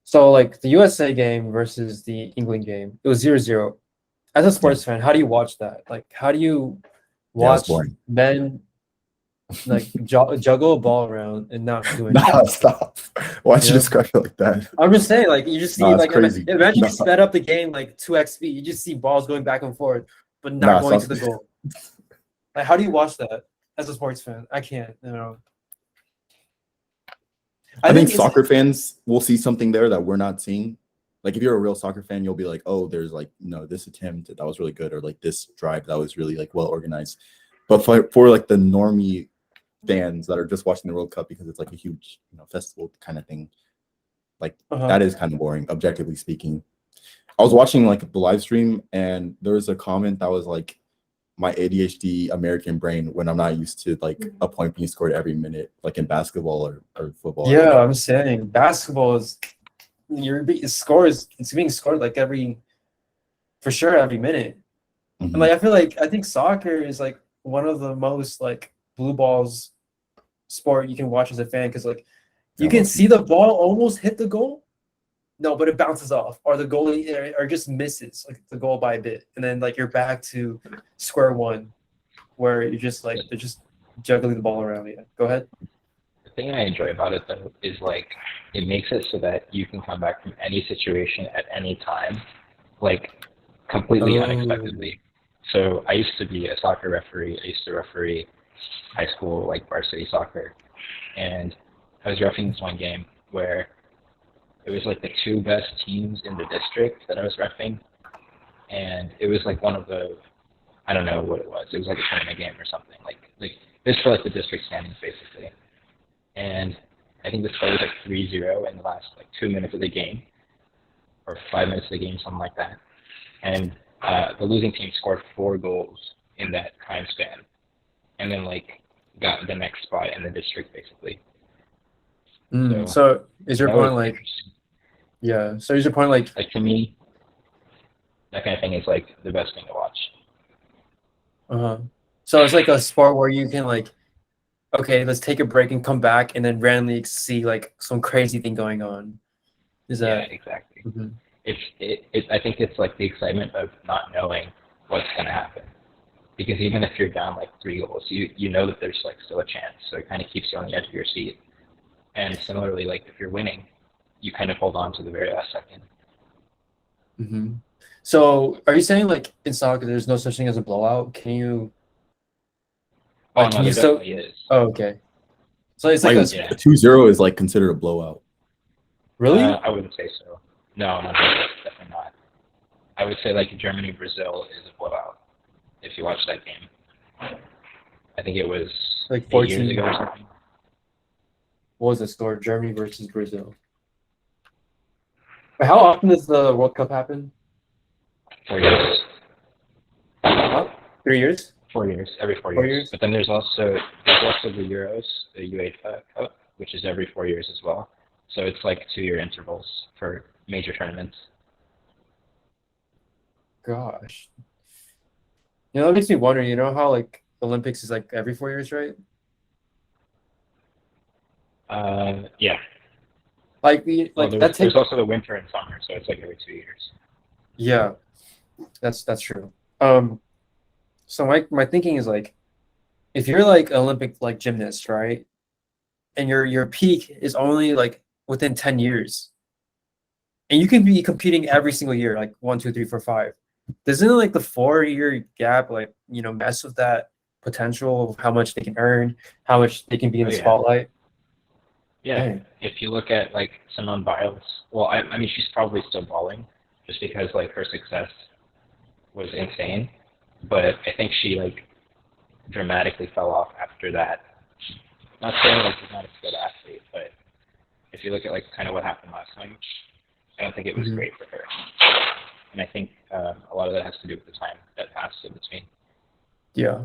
S1: So like the USA game versus the England game, it was 0-0. As a sports fan, how do you watch that? Like, how do you
S2: Yeah, it's
S1: watch
S2: boring.
S1: men like juggle a ball around and not do anything?
S2: Nah, stop. Why'd you
S1: You know?
S2: describe it like that?
S1: I'm just saying, like you just see,
S2: Nah, it's
S1: like
S2: crazy.
S1: imagine
S2: Nah,
S1: you sped up the game like 2x speed. You just see balls going back and forth, but not
S2: nah,
S1: going
S2: stop.
S1: to the goal. Like, how do you watch that as a sports fan? I can't.
S2: I think
S1: it's
S2: soccer fans will see something there that we're not seeing. Like if you're a real soccer fan, you'll be like, oh, there's like, this attempt that was really good, or like this drive that was really like well organized. But for like the normie fans that are just watching the World Cup because it's like a huge, festival kind of thing, like that is kind of boring, objectively speaking. I was watching like the live stream and there was a comment that was like, my ADHD American brain when I'm not used to like a point being scored every minute, like in basketball or football.
S1: Yeah, I'm saying basketball is it's being scored like every minute.
S2: Mhm.
S1: And like I think soccer is like one of the most like blue balls sport you can watch as a fan, because like you can see the ball almost hit the goal. No, but it bounces off, or the goalie or just misses like the goal by a bit, and then like you're back to square one, where you're just like they're just juggling the ball around. Yeah, go ahead.
S3: The thing I enjoy about it though is like it makes it so that you can come back from any situation at any time, like completely unexpectedly. So I used to be a soccer referee. I used to referee high school like varsity soccer, and I was refereeing this one game where it was like the two best teams in the district that I was refereeing, and it was like one of the, I don't know what it was. It was like a tournament game or something. Like this for like the district standings basically. And I think the score was like 3-0 in the last like 2 minutes of the game, or 5 minutes of the game, something like that. And the losing team scored 4 goals in that time span, and then like got the next spot in the district basically.
S1: So is your point like,
S3: interesting.
S1: yeah? So is your point like
S3: to me, that kind of thing is like the best thing to watch.
S1: So it's like a sport where you can like, okay, let's take a break and come back, and then randomly see like some crazy thing going on. Is that?
S3: Yeah, exactly.
S1: Mm-hmm.
S3: I think it's like the excitement of not knowing what's going to happen, because even if you're down like 3 goals, you know that there's like still a chance, so it kind of keeps you on the edge of your seat. And similarly, like if you're winning, you kind of hold on to the very last second.
S1: Mm-hmm. So are you saying like in soccer there's no such thing as a blowout? Can you?
S3: Oh, no, there definitely is.
S1: Oh, okay. So it's like
S2: a 2-0 is like considered a blowout.
S1: Really?
S3: I wouldn't say so. No, definitely not. I would say like Germany Brazil is a blowout. If you watch that game, I think it was
S1: like
S3: 8
S1: 14
S3: years ago or something.
S1: What was the score? Germany versus Brazil. How often does the World Cup happen?
S3: 4 years.
S1: Huh? 3 years?
S3: 4 years, every 4
S1: 4
S3: years.
S1: years?
S3: But then there's also the Euros, the UEFA Cup, which is every 4 years as well. So it's like 2 year intervals for major tournaments.
S1: Gosh. That makes me wonder, how like Olympics is like every 4 years, right?
S3: Yeah.
S1: Like
S3: Well,
S1: like that
S3: there's
S1: takes
S3: also the winter and summer, so it's like every 2 years.
S1: yeah, that's true. So my thinking is like if you're like an Olympic like gymnast, right? And your peak is only like within 10 years. And you can be competing every single year, like 1, 2, 3, 4, 5. Doesn't like the 4 year gap like mess with that potential of how much they can earn, how much they can be in
S3: Oh
S1: the
S3: yeah.
S1: spotlight?
S3: Yeah.
S1: Dang.
S3: If you look at like Simone Biles, well, I mean, she's probably still balling, just because like her success was insane. But I think she like dramatically fell off after that. Not saying like she's not a good athlete, but if you look at like kind of what happened last time, I don't think it was
S1: Mhm.
S3: great for her. And I think a lot of that has to do with the time that passed in between.
S1: Yeah.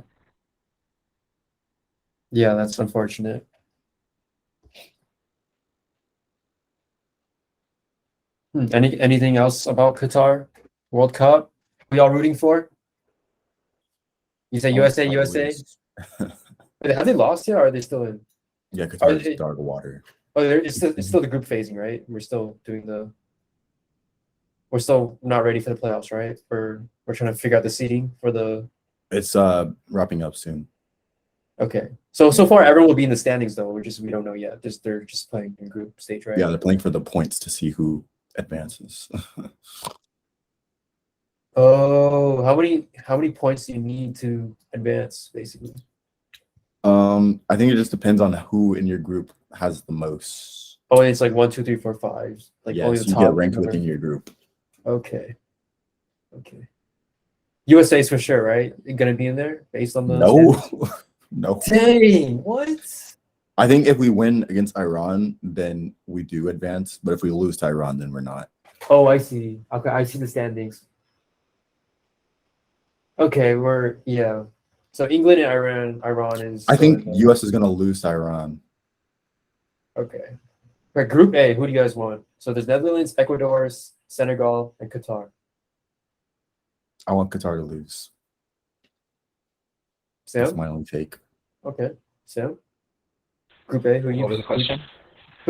S1: Yeah, that's unfortunate. Anything else about Qatar World Cup? We all rooting for? You say
S2: I want
S1: USA,
S2: Qatar to
S1: USA.
S2: lose.
S1: Wait, have they lost yet, or are they still in?
S2: Yeah,
S1: Are
S2: Qatar's
S1: they,
S2: dog water.
S1: it's still the group phasing, right? We're still not ready for the playoffs, right? We're trying to figure out the seeding for the.
S2: It's wrapping up soon.
S1: Okay. So far everyone will be in the standings though. We don't know yet. They're just playing in group stage, right?
S2: Yeah, they're playing for the points to see who advances.
S1: Oh, how many points do you need to advance, basically?
S2: I think it just depends on who in your group has the most.
S1: Oh, it's like 1, 2, 3, 4, 5. Like
S2: Yeah,
S1: only the
S2: so you get
S1: top
S2: ranked
S1: number.
S2: within your group.
S1: Okay. Okay. USA's for sure, right? Gonna be in there based on the standings?
S2: No, no.
S1: Dang, what?
S2: I think if we win against Iran, then we do advance. But if we lose to Iran, then we're not.
S1: Oh, I see. Okay, I see the standings. Okay, yeah. So England and Iran is
S2: I
S1: still
S2: think
S1: in there.
S2: US is gonna lose to Iran.
S1: Okay. For Group A, who do you guys want? So there's Netherlands, Ecuador, Senegal, and Qatar.
S2: I want Qatar to lose. That's
S1: Sam?
S2: my only take.
S1: Okay. Sam? Group A,
S3: What was the question?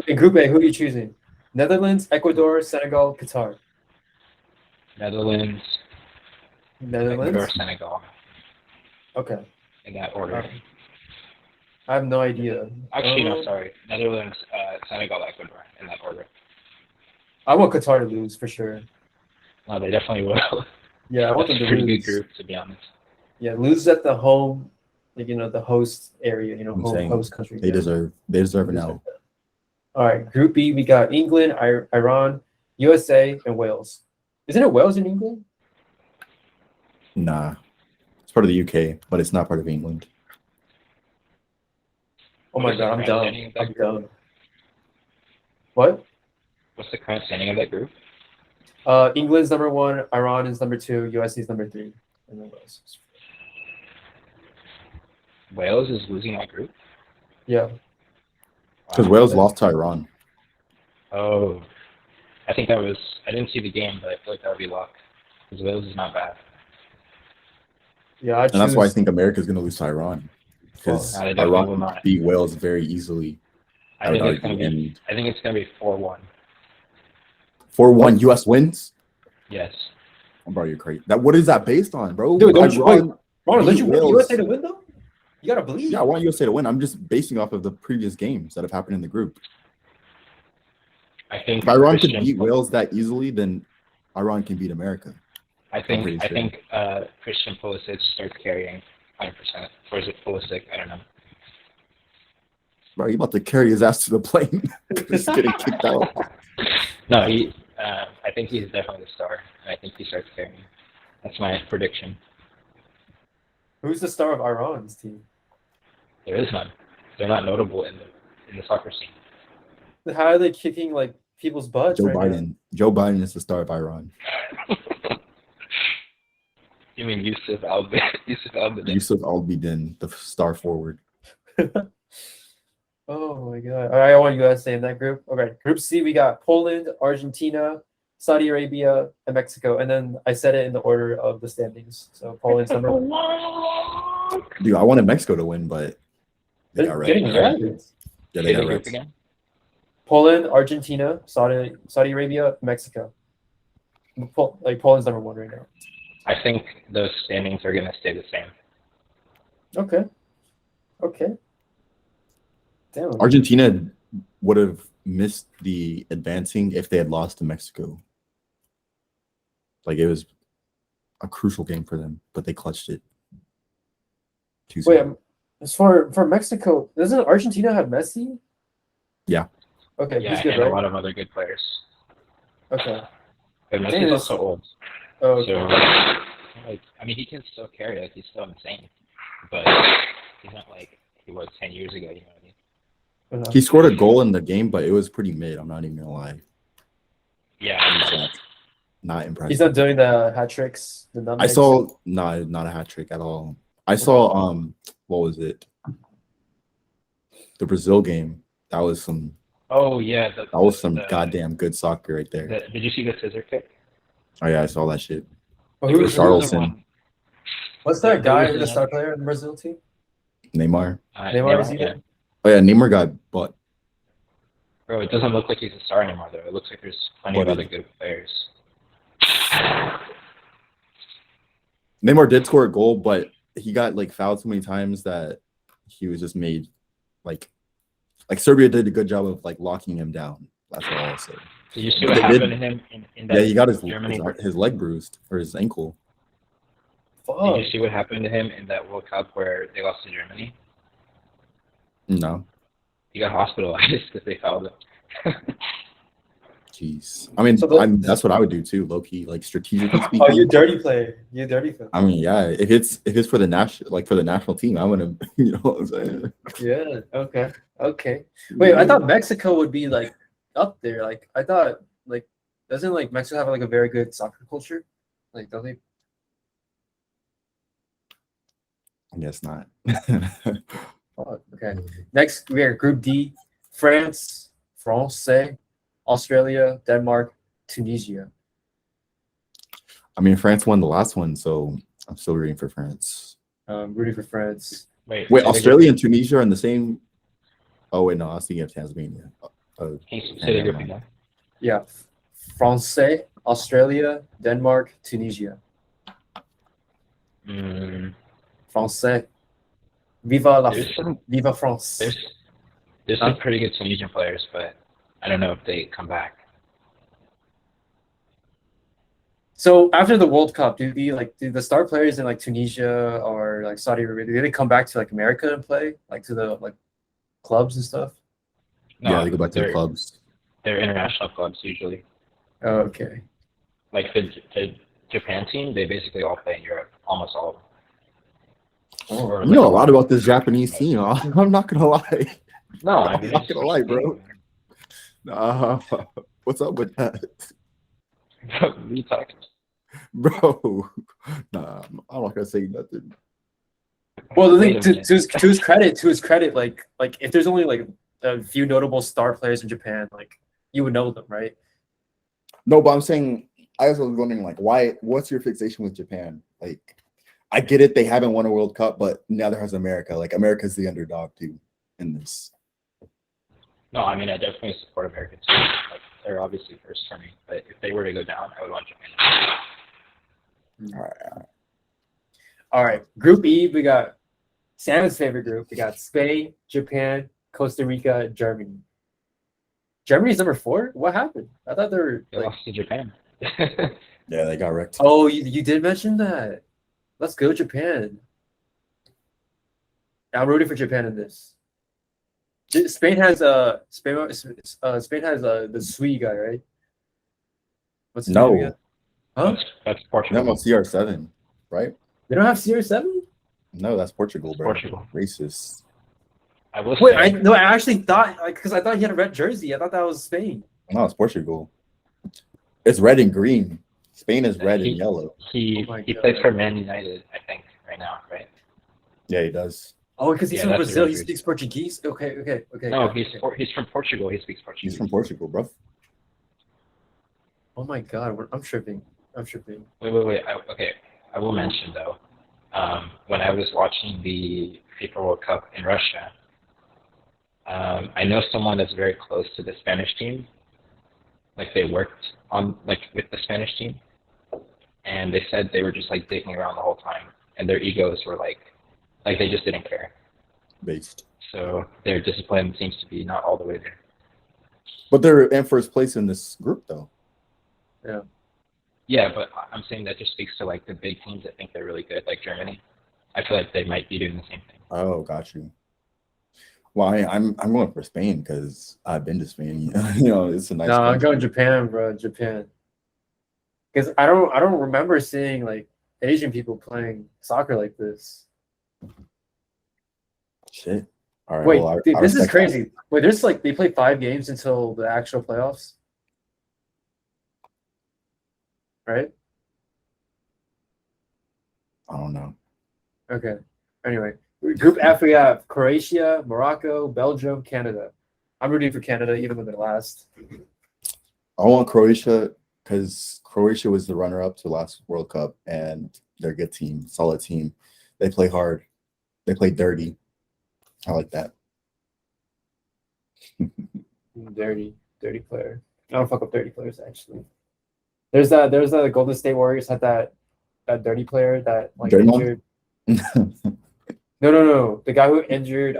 S1: in Group A, who are you choosing? Netherlands, Ecuador, Senegal, Qatar.
S3: Netherlands, Ecuador,
S1: Netherlands?
S3: Senegal,
S1: Okay.
S3: in that order.
S1: I have no idea.
S3: Actually, no, sorry. Netherlands, Senegal, Ecuador, in that order.
S1: I want Qatar to lose for sure.
S3: No, they definitely will.
S1: Yeah, I want
S3: That's
S1: them
S3: a
S1: to
S3: pretty
S1: lose.
S3: good group, to be honest.
S1: Yeah, lose at the home, like the host area,
S2: I'm saying
S1: host country.
S2: they deserve an L.
S1: All right, Group B, we got England, Iran, USA, and Wales. Isn't it Wales in England?
S2: Nah, it's part of the UK, but it's not part of England.
S1: Oh
S3: What
S1: my
S3: is the
S1: God, I'm
S3: current
S1: dumb.
S3: standing of that
S1: I'm
S3: group?
S1: dumb. What?
S3: What's the current standing of that group?
S1: England's number 1, Iran is number 2, USA is number 3, and then Wales.
S3: Wales is losing that group?
S1: Yeah.
S2: Because
S3: Wow.
S2: Wales lost to Iran.
S3: Oh, I think that was. I didn't see the game, but I feel like that would be luck. Because Wales is not bad.
S1: Yeah, I
S2: And that's why I
S1: choose.
S2: think America's going to lose to Iran. Because
S3: No, they definitely will
S2: Iran
S3: not.
S2: beat Wales very easily.
S3: I think it's gonna be 4-1.
S2: 4-1 US wins?
S3: Yes.
S2: Bro, you're crazy. What is that based on, bro?
S1: Dude, don't you wait,
S2: Iran
S1: Ronald, don't
S2: beat
S1: you want
S2: Wales.
S1: USA to win though? You gotta believe.
S2: Yeah, I want USA to win. I'm just basing off of the previous games that have happened in the group.
S3: I think
S2: If Iran could beat Wales that easily, then Iran can beat America.
S3: I think Christian Pulisic starts carrying 100%. Or is it Pulisic? I don't know.
S2: Bro, you about to carry his ass to the plane. Just getting kicked out.
S3: No, I think he's definitely the star. And I think he starts carrying. That's my prediction.
S1: Who's the star of Iran's team?
S3: There is none. They're not notable in the soccer scene.
S1: How are they kicking like people's butts
S2: Joe
S1: right
S2: Biden. Joe Biden is the star of Iran.
S3: You mean Yusuf Albin? Yusuf Albin.
S2: Yusuf Albidin, the star forward.
S1: now. Oh my god! All right, I want you guys to stay in that group. Okay, Group C, we got Poland, Argentina, Saudi Arabia, and Mexico. And then I said it in the order of the standings. So Poland's number one.
S2: Dude, I wanted Mexico to win, but they got
S1: They're getting
S2: wrecked.
S1: wrecked.
S2: Yeah, they
S3: Say
S2: got
S3: the group
S2: wrecked.
S3: again.
S1: Poland, Argentina, Saudi Arabia, Mexico. Poland's number one right now.
S3: I think those standings are going to stay the same.
S1: Okay. Damn.
S2: Argentina would have missed the advancing if they had lost to Mexico. Like, it was a crucial game for them, but they clutched it.
S1: Wait, as for Mexico, doesn't Argentina have Messi?
S2: Yeah.
S1: Okay,
S3: Yeah,
S1: he's good,
S3: and a
S1: right?
S3: lot of other good players.
S1: Okay.
S3: But
S1: Dang,
S3: Messi's
S1: that's-
S3: also old.
S1: Oh, okay.
S3: So, like, I mean, he can still carry. Like, he's still insane. But he's not like he was 10 years ago, you know what I mean?
S1: Uh-huh.
S2: He scored a goal in the game, but it was pretty mid. I'm not even gonna lie.
S3: Yeah.
S2: It's like, not impressive.
S1: He's not doing the hat tricks. The
S2: I saw not a hat trick at all. I saw what was it? The Brazil game. That was some
S3: Oh, yeah.
S2: that was some goddamn good soccer right there.
S3: Did you see the scissor kick?
S2: Oh yeah, I saw that shit.
S1: Oh,
S3: It
S1: who's
S3: was
S2: Richarlison.
S1: What's that guy,
S3: There was
S1: the star player in the Brazil team?
S2: Neymar.
S1: Neymar, is he
S3: yeah.
S1: there?
S2: Oh yeah, Neymar got butt.
S3: Bro, it doesn't look like he's a star anymore, though. It looks like there's plenty of
S2: What
S3: other
S2: is-
S3: good players.
S2: Neymar did score a goal, but he got like fouled so many times that he was just made like Serbia did a good job of like locking him down. That's all I'll say.
S3: Did you see
S2: But
S3: what
S2: they
S3: happened
S2: did-
S3: to him in that
S2: Yeah, he got his
S3: Germany?
S2: his leg bruised or his ankle.
S1: Fuck.
S3: Did you see what happened to him in that World Cup where they lost to Germany?
S2: No.
S3: He got hospitalized because they fouled him.
S2: Jeez. I mean,
S1: So
S2: that's what I would do too, low key, like strategically speaking.
S1: Oh, you dirty player. You dirty player.
S2: I mean, yeah, if it's for the national team, I'm gonna, you know what I'm saying?
S1: Yeah. Okay. Wait, I thought Mexico would be like up there. Like I thought, like doesn't like Mexico have like a very good soccer culture? Like don't they?
S2: I guess not.
S1: Oh, okay. Next, we are Group D: France, Australia, Denmark, Tunisia.
S2: I mean, France won the last one, so I'm still rooting for France.
S1: Rooting for France.
S2: Wait,
S3: say the
S2: Australia and Tunisia are in the same. Oh wait, no, I was thinking of Tasmania.
S3: group- Can you say the group again?
S1: Yeah, France, Australia, Denmark, Tunisia. Français. Viva France.
S3: There's some pretty good Tunisian players, but I don't know if they come back.
S1: So after the World Cup, do the star players in like Tunisia or like Saudi Arabia, do they come back to like America and play like to the like clubs and stuff?
S3: No,
S2: Yeah, they go back to the
S3: they're-
S2: clubs.
S3: They're international clubs usually.
S1: Oh, okay.
S3: Like the Japan team, they basically all play in Europe, almost all of them. Or
S2: You know a lot about this Japanese team. I'm not gonna lie.
S3: No, I
S2: I'm
S3: mean,
S2: not
S3: it's
S2: gonna lie, bro. What's up with that,
S3: What are you talking?
S2: bro? Nah, I'm not gonna say nothing.
S1: Well, the
S3: Wait
S1: thing
S3: a
S1: to his credit, like if there's only like a few notable star players in Japan, like you would know them, right?
S2: No, but I'm saying I was wondering like why. What's your fixation with Japan? Like, I get it, they haven't won a World Cup, but neither has America. Like, America's the underdog too in this.
S3: No, I mean, I definitely support America too. Like, they're obviously first for me, but if they were to go down, I would want Japan.
S2: All right.
S1: All right, Group E, we got Sam's favorite group. We got Spain, Japan, Costa Rica, Germany. Germany's number 4. What happened? I thought they were
S3: They
S1: like.
S3: lost to Japan.
S2: Yeah, they got wrecked.
S1: Oh, you did mention that. Let's go Japan. I'm rooting for Japan in this. Spain has the Swede guy, right? What's his
S2: No.
S1: name again? Huh?
S3: That's
S2: No,
S3: Portugal.
S2: CR7, right?
S1: They don't have CR7?
S2: No, that's Portugal, bro.
S3: Portugal.
S2: Racist.
S3: I will
S1: Wait,
S3: say,
S1: I actually thought because I thought he had a red jersey. I thought that was Spain.
S2: No, it's Portugal. It's red and green. Spain is red and yellow.
S3: He
S1: Oh my
S3: he
S1: God.
S3: plays for Man United, I think, right now, right?
S2: Yeah, he does.
S1: Oh, because he's
S3: Yeah,
S1: from
S3: that's the
S1: Brazil. He
S3: Rangers.
S1: speaks Portuguese. Okay.
S3: No,
S1: Okay.
S3: he's from Portugal. He speaks Portuguese.
S2: He's from Portugal, bro.
S1: Oh my God, I'm tripping.
S3: Wait. Okay, I will mention though, when I was watching the FIFA World Cup in Russia, I know someone that's very close to the Spanish team. Like they worked on with the Spanish team, and they said they were just like digging around the whole time, and their egos were like they just didn't care.
S2: Based.
S3: So their discipline seems to be not all the way there.
S2: But they're in first place in this group, though.
S3: Yeah, but I'm saying that just speaks to like the big teams that think they're really good, like Germany. I feel like they might be doing the same thing.
S2: Oh, got you. Well, I'm going for Spain because I've been to Spain. You know, it's a nice.
S1: No, I'm
S2: country.
S1: going Japan, bro. Japan. Because I don't remember seeing like Asian people playing soccer like this.
S2: Shit. All right.
S1: Wait,
S2: well,
S1: dude,
S2: I
S1: this is
S2: respect that.
S1: crazy. Wait, there's like they play 5 games until the actual playoffs, right?
S2: I don't know.
S1: Okay. Anyway, Group F we have Croatia, Morocco, Belgium, Canada. I'm rooting for Canada, even though they're last.
S2: I want Croatia because Croatia was the runner-up to last World Cup, and they're a good team, solid team. They play hard. They play dirty. I like that.
S1: Dirty player. I don't fuck up dirty players actually. There's that Golden State Warriors had that dirty player that like
S2: Draymond?
S1: injured. No. The guy who injured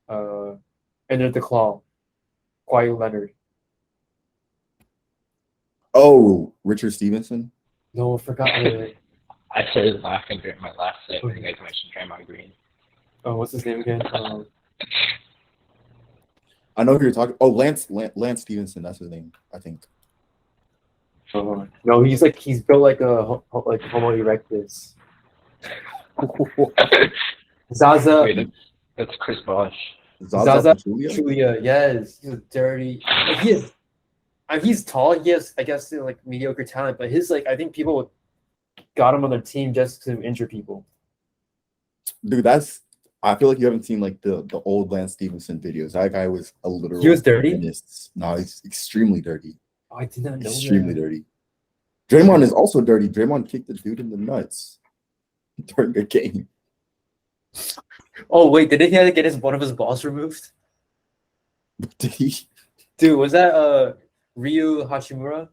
S1: the claw. Kawhi Leonard.
S2: Oh, Richard Stevenson.
S1: No, I forgot.
S3: I started laughing during my last set when you guys mentioned Draymond Green.
S1: Oh, what's his name again?
S2: I know who you're talking. Oh, Lance Stevenson. That's his name, I think.
S1: No, he's built like a Homo erectus. Zaza.
S3: Wait, that's Chris Bosh.
S1: Zaza
S2: Pachulia?
S1: Pachulia, yes, he's dirty. He's tall. He has, I guess, like mediocre talent, but his I think people got him on their team just to injure people.
S2: Dude, I feel like you haven't seen like the old Lance Stevenson videos. That guy was a literal.
S1: He was dirty?
S2: menace. No, he's extremely dirty.
S1: Oh, I did not know
S2: Extremely
S1: that.
S2: dirty. Draymond is also dirty. Draymond kicked the dude in the nuts during a game.
S1: Oh wait, did he have to get one of his balls removed?
S2: Did he?
S1: Dude, was that Ryu Hachimura?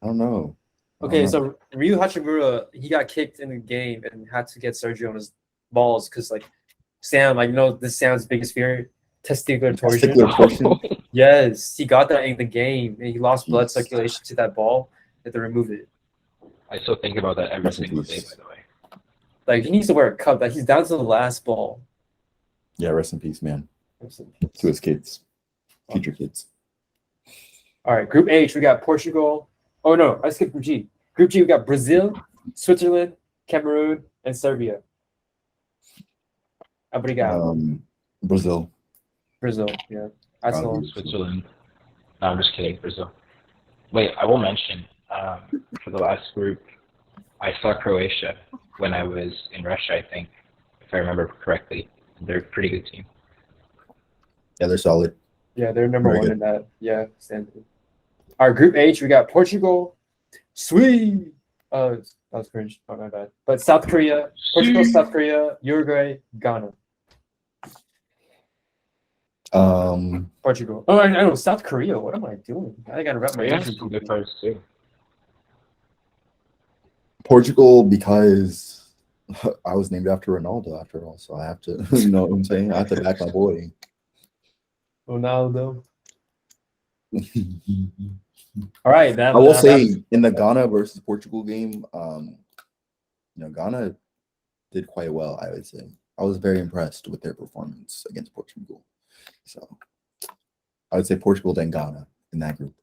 S2: I don't know.
S1: Okay, so Ryu Hachimura, he got kicked in the game and had to get surgery on his balls because Sam, this Sam's biggest fear, testicular torsion.
S2: Testicular torsion?
S1: Yes, he got that in the game and he lost blood circulation to that ball. They had to remove it.
S3: I still think about that every single day, by the way.
S1: He needs to wear a cup. He's down to the last ball.
S2: Yeah, rest in peace, man. To his kids, future kids.
S1: All right, Group H, we got Portugal. Oh no, I skipped Group G. Group G, we got Brazil, Switzerland, Cameroon, and Serbia. What do you got?
S2: Brazil.
S1: Brazil, yeah. That's all.
S3: Switzerland. No, I'm just kidding. Brazil. Wait, I will mention for the last group, I saw Croatia when I was in Russia, I think, if I remember correctly. They're a pretty good team.
S2: Yeah, they're solid.
S1: Yeah, they're number
S2: Very
S1: one
S2: good.
S1: in that. Yeah, standard. Our Group H, we got Portugal, that was cringe. Oh, my bad. But South Korea, Portugal, South Korea, Uruguay, Ghana. Portugal. Oh, I know, South Korea. What am I doing? I gotta wrap my
S3: Yeah,
S1: hands
S3: some good players too.
S2: Portugal because I was named after Ronaldo after all, so I have to, you know what I'm saying? I have to back my boy.
S1: Ronaldo. All right,
S2: I will say in the Ghana versus Portugal game, Ghana did quite well, I would say. I was very impressed with their performance against Portugal. So I would say Portugal then Ghana in that group.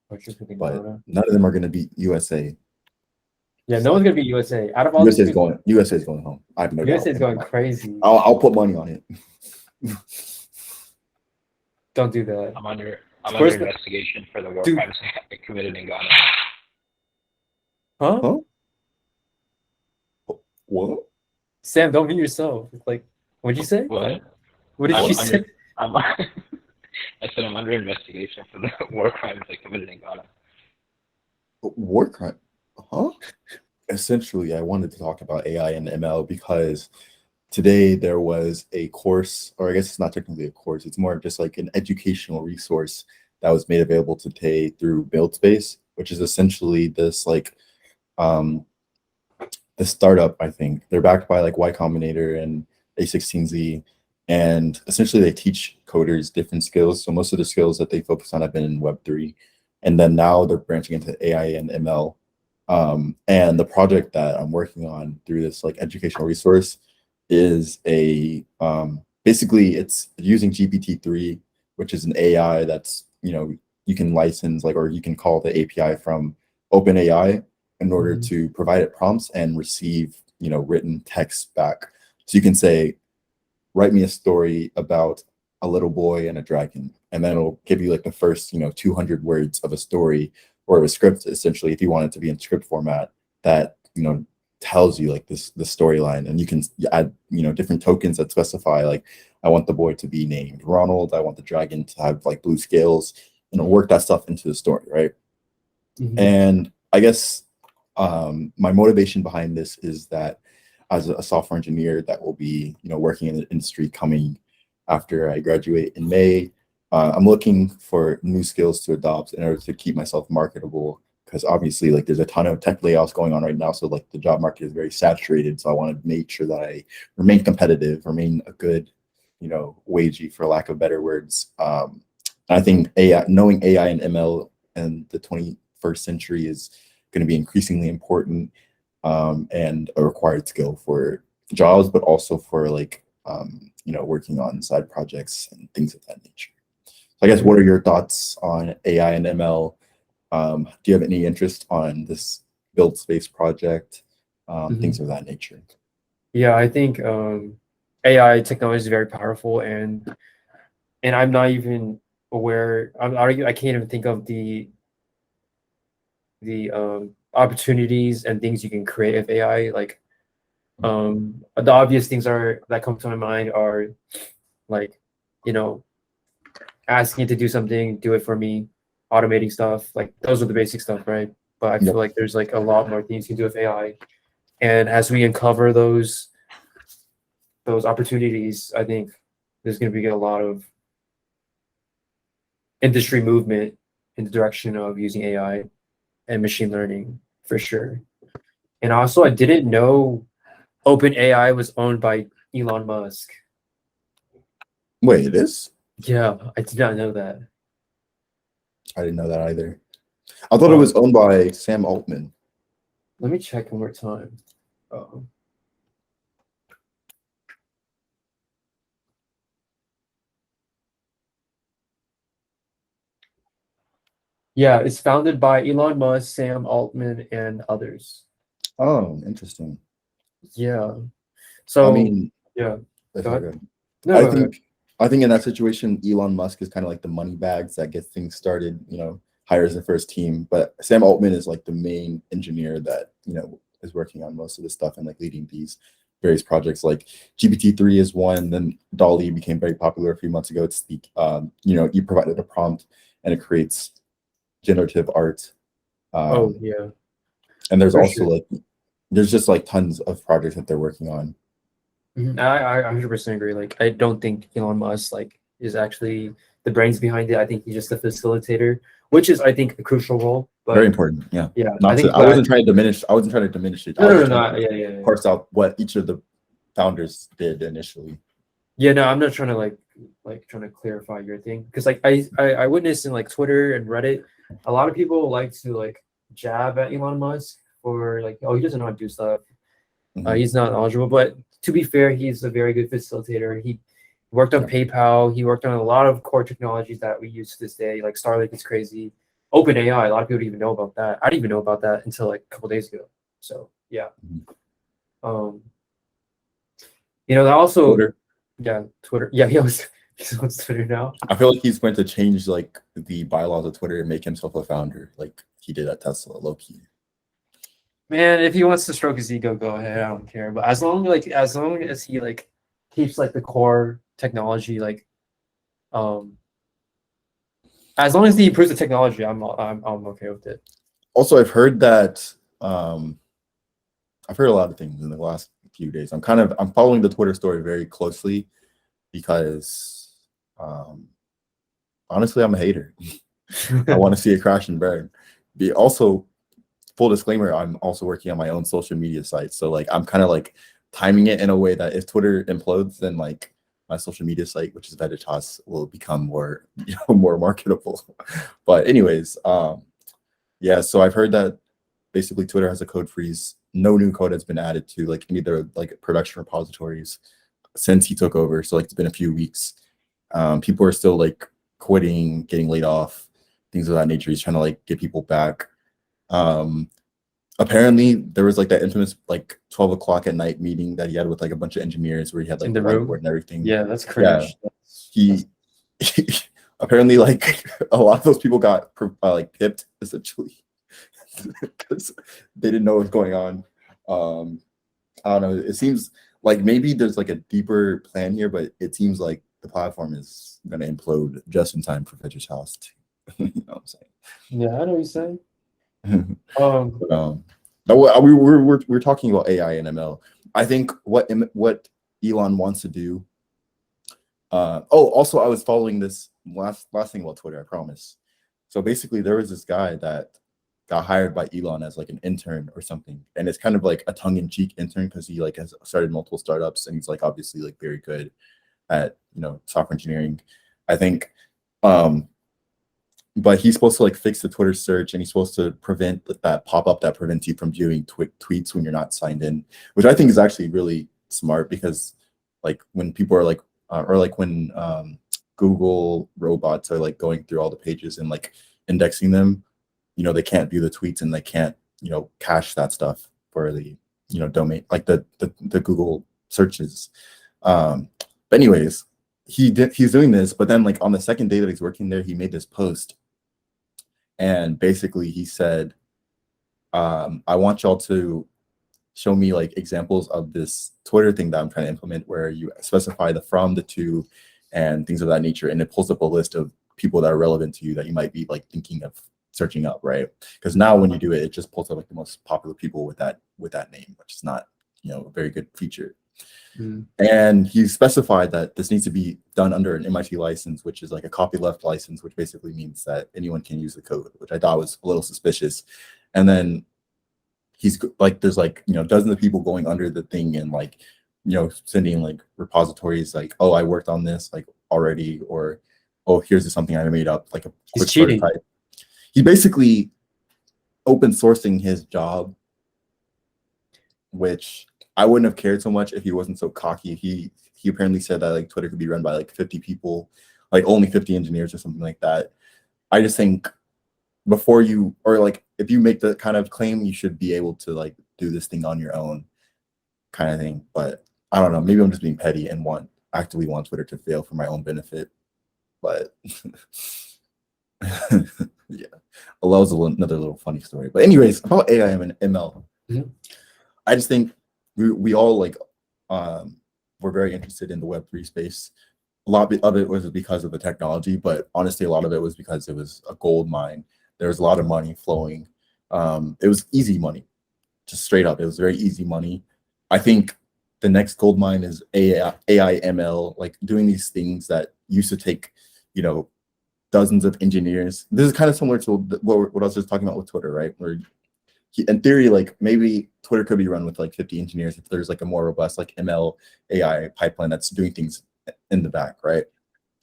S2: But none of them are going to beat USA.
S1: Yeah, no one's gonna beat USA. Out of all
S2: USA is going home. I have no doubt.
S1: USA is going crazy.
S2: I'll put money on it.
S1: Don't do that.
S3: I'm
S1: course,
S3: under investigation for the war
S1: dude.
S3: crimes I committed in Ghana.
S1: Huh?
S2: Huh? What?
S1: Sam, don't mute yourself. Like, what'd you say?
S3: What?
S1: What did
S3: I'm
S1: you
S3: under.
S1: say?
S3: I'm. I said I'm under investigation for the war crimes I committed in Ghana.
S2: War crime? Huh? Essentially, I wanted to talk about AI and ML because today there was a course, or I guess it's not technically a course, it's more of just like an educational resource that was made available today through BuildSpace, which is essentially this like um the startup, I think. They're backed by like Y Combinator and A16Z. And essentially they teach coders different skills. So most of the skills that they focus on have been in Web3. And then now they're branching into AI and ML. And the project that I'm working on through this like educational resource is a basically it's using GPT-3, which is an AI that's, you know, you can license like, or you can call the API from OpenAI in order
S1: Mhm.
S2: to provide it prompts and receive, you know, written text back. So you can say, write me a story about a little boy and a dragon, and then it'll give you like the first, you know, 200 words of a story or a script, essentially, if you want it to be in script format that, you know, tells you like this the storyline. And you can add, you know, different tokens that specify like, I want the boy to be named Ronald, I want the dragon to have like blue scales, and it'll work that stuff into the story, right?
S1: Mhm.
S2: And I guess my motivation behind this is that as a software engineer that will be, you know, working in the industry coming after I graduate in May, I'm looking for new skills to adopt in order to keep myself marketable. Because obviously, like, there's a ton of tech layoffs going on right now, so like the job market is very saturated. So I want to make sure that I remain competitive, remain a good, you know, wagey for lack of better words. I think AI, knowing AI and ML and the 21st century is going to be increasingly important and a required skill for jobs, but also for like you know, working on side projects and things of that nature. So I guess what are your thoughts on AI and ML? Do you have any interest on this build space project? Things
S1: Mhm.
S2: of that nature.
S1: Yeah, I think AI technology is very powerful, and I'm not even aware. I can't even think of the opportunities and things you can create with AI. Like the obvious things are that come to my mind are like, you know, asking it to do something, do it for me, automating stuff. Like those are the basic stuff, right? But I feel
S2: Yep.
S1: like there's like a lot more things you can do with AI. And as we uncover those opportunities, I think there's going to be a lot of industry movement in the direction of using AI and machine learning for sure. And also, I didn't know OpenAI was owned by Elon Musk.
S2: Wait, it is?
S1: Yeah, I did not know that.
S2: I didn't know that either. I thought it
S1: Um,
S2: was owned by Sam Altman.
S1: Let me check one more time. Yeah, it's founded by Elon Musk, Sam Altman, and others.
S2: Oh, interesting.
S1: Yeah.
S2: I
S1: So,
S2: mean,
S1: yeah,
S2: that's
S1: go
S2: all
S1: ahead.
S2: good.
S1: No,
S2: I
S1: go ahead.
S2: think I think in that situation, Elon Musk is kind of like the money bags that gets things started, you know, hires the first team. But Sam Altman is like the main engineer that, you know, is working on most of this stuff and like leading these various projects. Like GPT-3 is one, then Dolly became very popular a few months ago. It's the you know, you provided a prompt and it creates generative art.
S1: Oh,
S2: Um,
S1: yeah,
S2: and there's
S1: for
S2: also
S1: sure.
S2: like there's just like tons of projects that they're working on.
S1: I 100% agree. Like, I don't think Elon Musk like is actually the brains behind it. I think he's just a facilitator, which is I think a crucial role.
S2: Very
S1: But
S2: important. Yeah.
S1: yeah, I
S2: Not to
S1: think
S2: I wasn't trying to diminish, I wasn't trying to diminish it. I
S1: no,
S2: was
S1: no, no,
S2: just trying
S1: no,
S2: to
S1: yeah, yeah, yeah.
S2: parse out what each of the founders did initially.
S1: Yeah, no, I'm not trying to like trying to clarify your thing because like I witnessed in like Twitter and Reddit, a lot of people like to like jab at Elon Musk for like, oh, he doesn't know how to do stuff.
S2: Mhm.
S1: He's not knowledgeable, but to be fair, he's a very good facilitator. He worked on
S2: Yeah.
S1: PayPal. He worked on a lot of core technologies that we use to this day. Like Starlink is crazy. OpenAI, a lot of people don't even know about that. I didn't even know about that until like a couple days ago. So yeah,
S2: Mhm.
S1: um, that also,
S2: Twitter.
S1: yeah, Twitter. Yeah, he was He owns Twitter now.
S2: I feel like he's going to change like the bylaws of Twitter and make himself a founder, like he did at Tesla, low key.
S1: Man, if he wants to stroke his ego, go ahead. I don't care. But as long as he like keeps like the core technology, like as long as he improves the technology, I'm okay with it.
S2: Also, I've heard that I've heard a lot of things in the last few days. I'm following the Twitter story very closely because honestly, I'm a hater. I want to see it crash and burn. Also, full disclaimer, I'm also working on my own social media site. So like I'm kind of like timing it in a way that if Twitter implodes, then like my social media site, which is Veritas, will become more, more marketable. But anyways, yeah, so I've heard that basically Twitter has a code freeze. No new code has been added to like any of their like production repositories since he took over. So like it's been a few weeks. People are still like quitting, getting laid off, things of that nature. He's trying to like get people back. Apparently there was like that infamous like 12 o'clock at night meeting that he had with like a bunch of engineers where he had like
S1: In the
S2: whiteboard
S1: room?
S2: and everything.
S1: Yeah, that's cringe.
S2: He apparently like a lot of those people got like pipped essentially because they didn't know what was going on. I don't know. It seems like maybe there's like a deeper plan here, but it seems like the platform is gonna implode just in time for Fetcher's house. You know what I'm saying?
S1: Yeah, I know what you're saying.
S2: But, we're talking about AI and ML. I think what Elon wants to do. Also, I was following this last thing about Twitter. I promise. So basically, there was this guy that got hired by Elon as like an intern or something, and it's kind of like a tongue-in-cheek intern because he like has started multiple startups and he's like obviously like very good at software engineering, I think. But he's supposed to like fix the Twitter search and he's supposed to prevent that pop-up that prevents you from viewing tweets when you're not signed in, which I think is actually really smart because like when people are like or like when Google robots are like going through all the pages and like indexing them, they can't view the tweets and they can't cache that stuff for the domain, like the Google searches. But anyways, he's doing this, but then like on the second day that he's working there, he made this post and basically he said, I want y'all to show me like examples of this Twitter thing that I'm trying to implement where you specify the from, the to, and things of that nature, and it pulls up a list of people that are relevant to you that you might be like thinking of searching up, right? Because now when you do it, it just pulls up like the most popular people with that name, which is not a very good feature. And he specified that this needs to be done under an MIT license, which is like a copyleft license, which basically means that anyone can use the code, which I thought was a little suspicious. And then he's like, there's like dozens of people going under the thing and like sending like repositories like, oh, I worked on this like already, or oh, here's something I made up, like a quick prototype. He basically open sourcing his job, which I wouldn't have cared so much if he wasn't so cocky. He apparently said that like Twitter could be run by like 50 people, like only 50 engineers or something like that. I just think before you, or like if you make the kind of claim, you should be able to like do this thing on your own kind of thing. But I don't know, maybe I'm just being petty and actively want Twitter to fail for my own benefit. But yeah, well, that was another little funny story. But anyways, about AI and ML, I just think we all like were very interested in the Web3 space. A lot of it was because of the technology, but honestly, a lot of it was because it was a gold mine. There was a lot of money flowing. It was easy money, just straight up. It was very easy money. I think the next gold mine is AI, ML, like doing these things that used to take, dozens of engineers. This is kind of similar to what I was just talking about with Twitter, right? Where in theory, like maybe Twitter could be run with like 50 engineers if there's like a more robust like ML AI pipeline that's doing things in the back, right?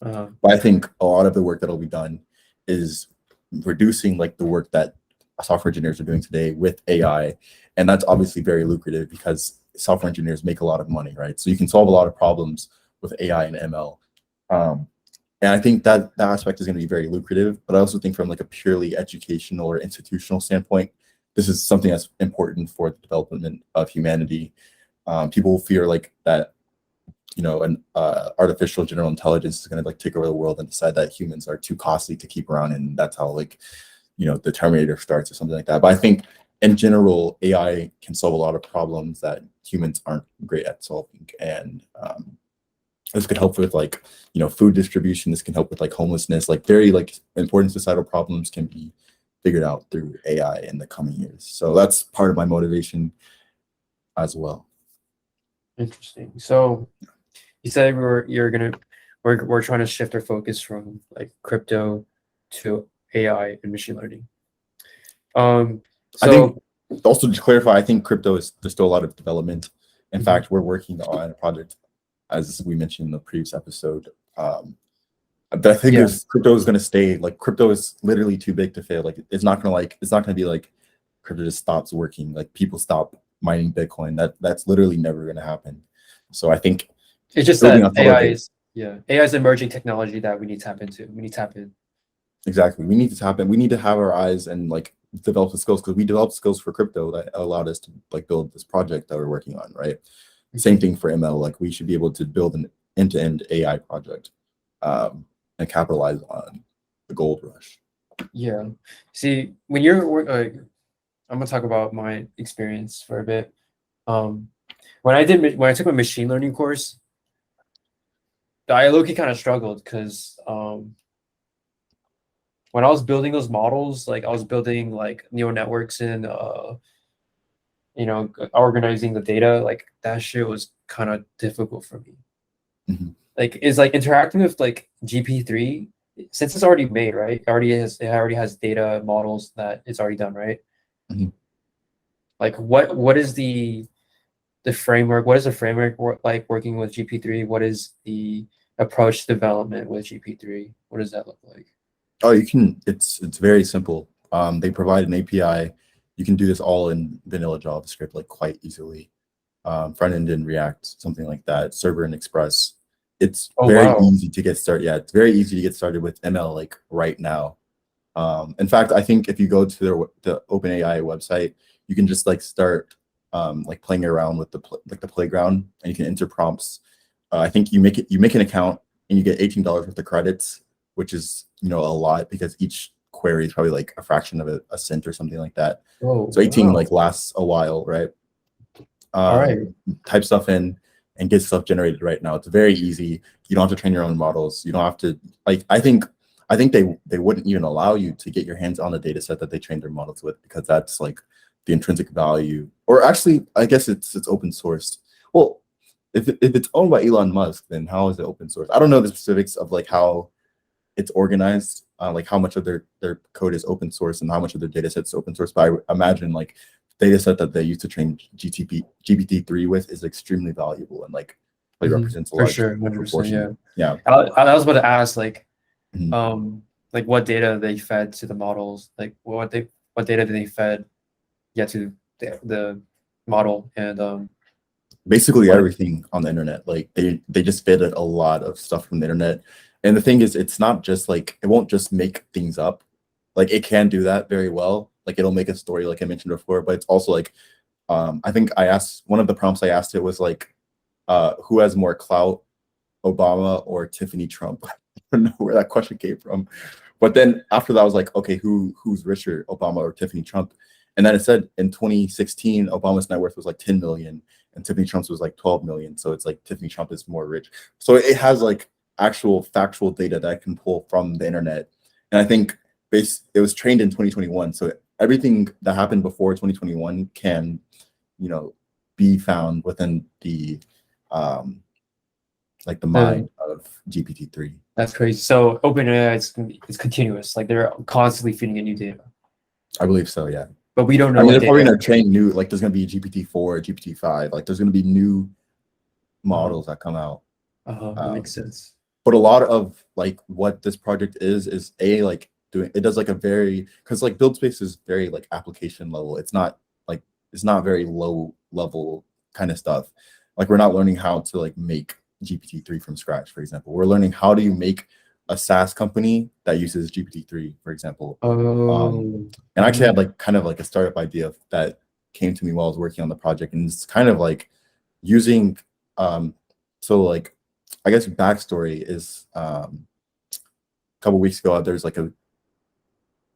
S2: But I think a lot of the work that'll be done is reducing like the work that software engineers are doing today with AI, and that's obviously very lucrative because software engineers make a lot of money, right? So you can solve a lot of problems with AI and ML. And I think that aspect is going to be very lucrative, but I also think from like a purely educational or institutional standpoint, this is something that's important for the development of humanity. People fear like that an artificial general intelligence is going to like take over the world and decide that humans are too costly to keep around, and that's how like the Terminator starts or something like that. But I think in general, AI can solve a lot of problems that humans aren't great at solving, and this could help with like food distribution. This can help with like homelessness, like very like important societal problems can be figured out through AI in the coming years. So that's part of my motivation as well.
S1: Interesting. So you said we're trying to shift our focus from like crypto to AI and machine learning.
S2: I
S1: So
S2: think also to clarify, I think there's still a lot of development. In fact, we're working on a project, as we mentioned in the previous episode. But I think crypto is going to stay like crypto is literally too big to fail. Like it's not going to be like crypto just stops working. Like people stop mining Bitcoin. That's literally never going to happen. So I think
S1: it's just that AI is emerging technology that we need to tap into. We need to tap in.
S2: Exactly. We need to tap in. We need to have our eyes and like develop the skills, because we developed skills for crypto that allowed us to like build this project that we're working on, right? Same thing for ML. Like we should be able to build an end-to-end AI project and capitalize on the gold rush.
S1: Yeah. See, when you're I'm gonna talk about my experience for a bit. When I took my machine learning course, I low-key kind of struggled because when I was building those models, like I was building like neural networks and organizing the data, like that shit was kind of difficult for me. Like is like interacting with like GP3, since it's already made, right? It already has data models that it's already done, right? Like what is the framework? What is the framework like working with GP3? What is the approach to development with GP3? What does that look like?
S2: Oh, it's very simple. They provide an API. You can do this all in vanilla JavaScript like quite easily. Front end in React, something like that. Server in Express. It's very easy to get started. Yeah, it's very easy to get started with ML like right now. In fact, I think if you go to the OpenAI website, you can just like start like playing around with the playground, and you can enter prompts. I think you make an account and you get $18 worth of credits, which is a lot because each query is probably like a fraction of a cent or something like that. So 18 like lasts a while, right?
S1: All right.
S2: Type stuff in and get stuff generated right now. It's very easy. You don't have to train your own models. You don't have to like. I think they wouldn't even allow you to get your hands on the data set that they trained their models with, because that's like the intrinsic value. Or actually, I guess it's open sourced. Well, if it's owned by Elon Musk, then how is it open source? I don't know the specifics of like how it's organized, like how much of their code is open source and how much of their data set is open source. But I imagine like data set that they use to train GPT-3 with is extremely valuable and like represents a large proportion. Yeah.
S1: I was about to ask like what data they fed to the models, like what data they fed to the model, and
S2: basically everything on the internet. Like they just fed it a lot of stuff from the internet. And the thing is, it's not just like, it won't just make things up. Like it can do that very well. Like it'll make a story like I mentioned before, but it's also like, I think one of the prompts I asked it was like, who has more clout, Obama or Tiffany Trump? I don't know where that question came from. But then after that, I was like, okay, who's richer, Obama or Tiffany Trump? And then it said in 2016, Obama's net worth was like 10 million and Tiffany Trump's was like 12 million. So it's like Tiffany Trump is more rich. So it has like actual factual data that I can pull from the internet. And I think it was trained in 2021. So everything that happened before 2021 can, be found within the like the mind of GPT-3.
S1: That's crazy. So OpenAI is continuous. Like they're constantly feeding in new data.
S2: I believe so, yeah.
S1: But we don't know.
S2: I mean, they're probably going to train new, like there's going to be GPT-4, GPT-5. Like there's going to be new models that come out.
S1: That makes sense.
S2: But a lot of like what this project is like doing, it does like because like build space is very like application level. It's not very low level kind of stuff. Like we're not learning how to like make GPT-3 from scratch, for example. We're learning how do you make a SaaS company that uses GPT-3, for example. And I actually had like kind of like a startup idea that came to me while I was working on the project, and it's kind of like using So like, I guess backstory is a couple weeks ago, there's like a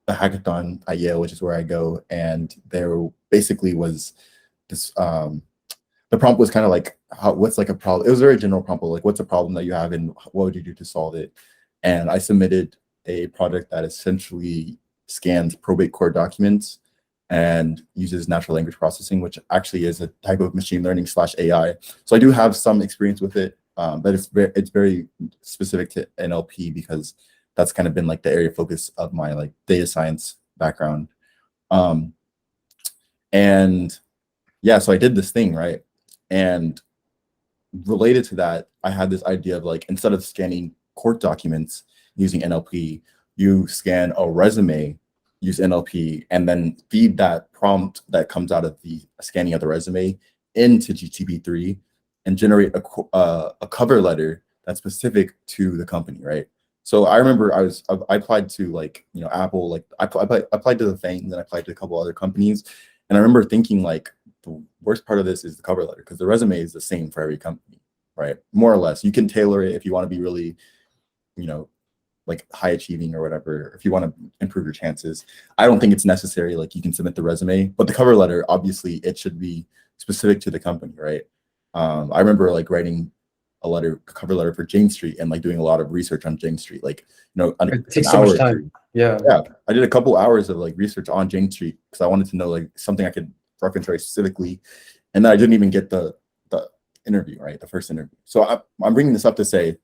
S2: hackathon at Yale, which is where I go, and there basically was this. The prompt was kind of like, what's like a problem? It was a very general prompt, like what's a problem that you have, and what would you do to solve it? And I submitted a project that essentially scans probate court documents and uses natural language processing, which actually is a type of machine learning / AI. So I do have some experience with it, but it's very specific to NLP because that's kind of been like the area of focus of my like data science background. And yeah, so I did this thing, right? And related to that, I had this idea of like, instead of scanning court documents using NLP, you scan a resume, use NLP, and then feed that prompt that comes out of the scanning of the resume into GTP3 and generate a cover letter that's specific to the company, right? So I remember I applied to like, you know, Apple, like I applied to the thing, and then I applied to a couple other companies. And I remember thinking like, the worst part of this is the cover letter, because the resume is the same for every company, right? More or less. You can tailor it if you want to be really, you know, like high achieving or whatever, if you want to improve your chances. I don't think it's necessary. Like you can submit the resume, but the cover letter, obviously it should be specific to the company, right? I remember like writing a cover letter for Jane Street and like doing a lot of research on Jane Street, like, you know,
S1: It takes so much time. Yeah.
S2: I did a couple hours of like research on Jane Street because I wanted to know like something I could reference very specifically, and then I didn't even get the interview, right? The first interview. So I'm bringing this up to say, if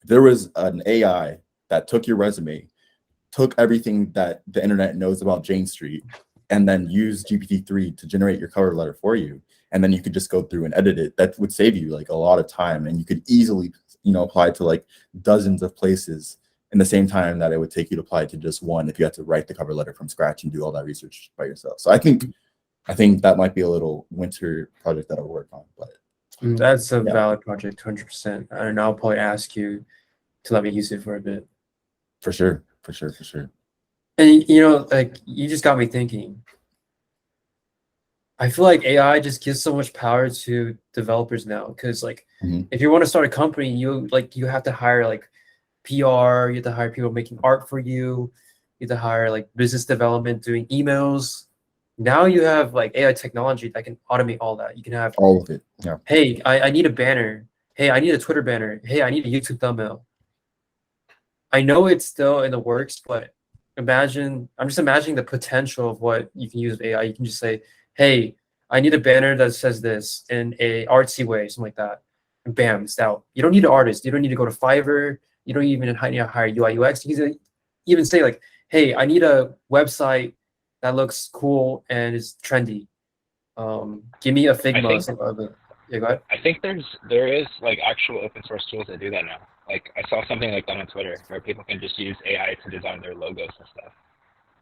S2: there was an AI that took your resume, took everything that the internet knows about Jane Street, and then used GPT-3 to generate your cover letter for you, and then you could just go through and edit it, that would save you like a lot of time, and you could easily, you know, apply to like dozens of places in the same time that it would take you to apply to just one if you had to write the cover letter from scratch and do all that research by yourself. So I think that might be a little winter project that I'll work on. But
S1: that's a valid project, 100%. And I'll probably ask you to let me use it for a bit.
S2: For sure.
S1: And you know, like you just got me thinking. I feel like AI just gives so much power to developers now, because like if you want to start a company, you have to hire like PR, you have to hire people making art for you, you have to hire like business development doing emails. Now you have like AI technology that can automate all that. You can have
S2: all of it. Yeah.
S1: Hey, I need a banner. Hey, I need a Twitter banner. Hey, I need a YouTube thumbnail. I know it's still in the works, but I'm just imagining the potential of what you can use with AI. You can just say, hey, I need a banner that says this in a artsy way, something like that. And bam, it's out. You don't need an artist. You don't need to go to Fiverr. You don't even need to hire UI UX. You can even say like, hey, I need a website that looks cool and is trendy. Give me a Figma. Yeah, go ahead.
S3: I think there is like actual open source tools that do that now. Like I saw something like that on Twitter where people can just use AI to design their logos and stuff.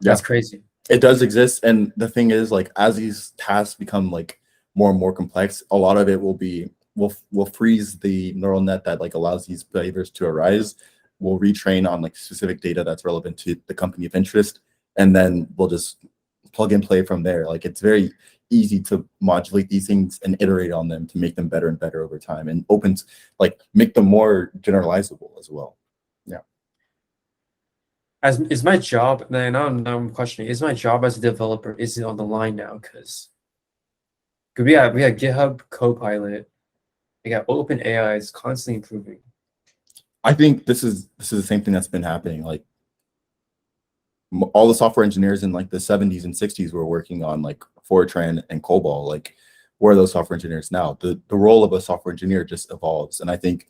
S1: That's crazy.
S2: It does exist, and the thing is, like, as these tasks become like more and more complex, a lot of it will freeze the neural net that like allows these behaviors to arise. We'll retrain on like specific data that's relevant to the company of interest, and then we'll just plug and play from there. Like it's very easy to modulate these things and iterate on them to make them better and better over time, and make them more generalizable as well. Yeah.
S1: Is my job, now I'm questioning, is my job as a developer, is it on the line now? Because we have GitHub Copilot, we got OpenAI is constantly improving.
S2: I think this is the same thing that's been happening. Like all the software engineers in like the 70s and 60s were working on like Fortran and COBOL. Like where are those software engineers now? The role of a software engineer just evolves, and I think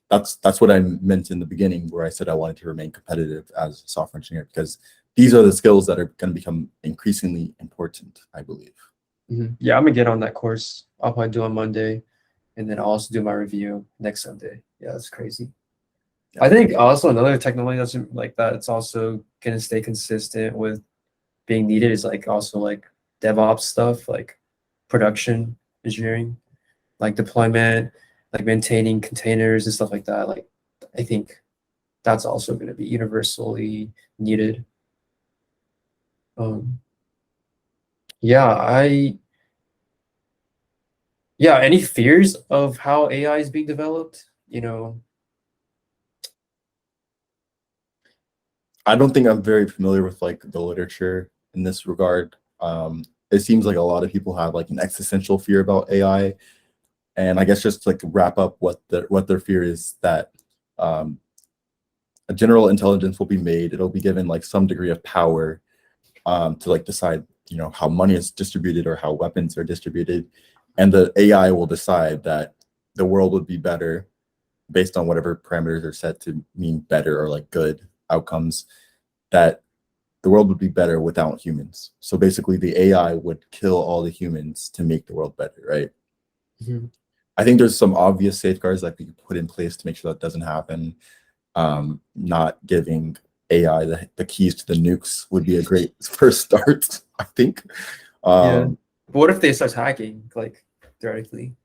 S2: that's what I meant in the beginning, where I said I wanted to remain competitive as a software engineer, because these are the skills that are going to become increasingly important, I believe.
S1: Yeah, I'm gonna get on that course. I'll probably do on Monday, and then I'll also do my review next Sunday. Yeah, that's crazy. Yeah. I think also another technology that's like that, it's also gonna stay consistent with being needed, is like also like DevOps stuff, like production engineering, like deployment, like maintaining containers and stuff like that. Like I think that's also going to be universally needed. Yeah, yeah, any fears of how AI is being developed?
S2: I don't think I'm very familiar with like the literature in this regard. It seems like a lot of people have like an existential fear about AI, and I guess just to, like wrap up what their fear is that um, a general intelligence will be made. It'll be given like some degree of power to like decide, how money is distributed or how weapons are distributed, and the AI will decide that the world would be better based on whatever parameters are set to mean better or like good outcomes. That the world would be better without humans. So basically, the AI would kill all the humans to make the world better, right?
S1: Mhm.
S2: I think there's some obvious safeguards that we could put in place to make sure that doesn't happen. Not giving AI the keys to the nukes would be a great first start, I think.
S1: Yeah. But what if they start hacking, like theoretically?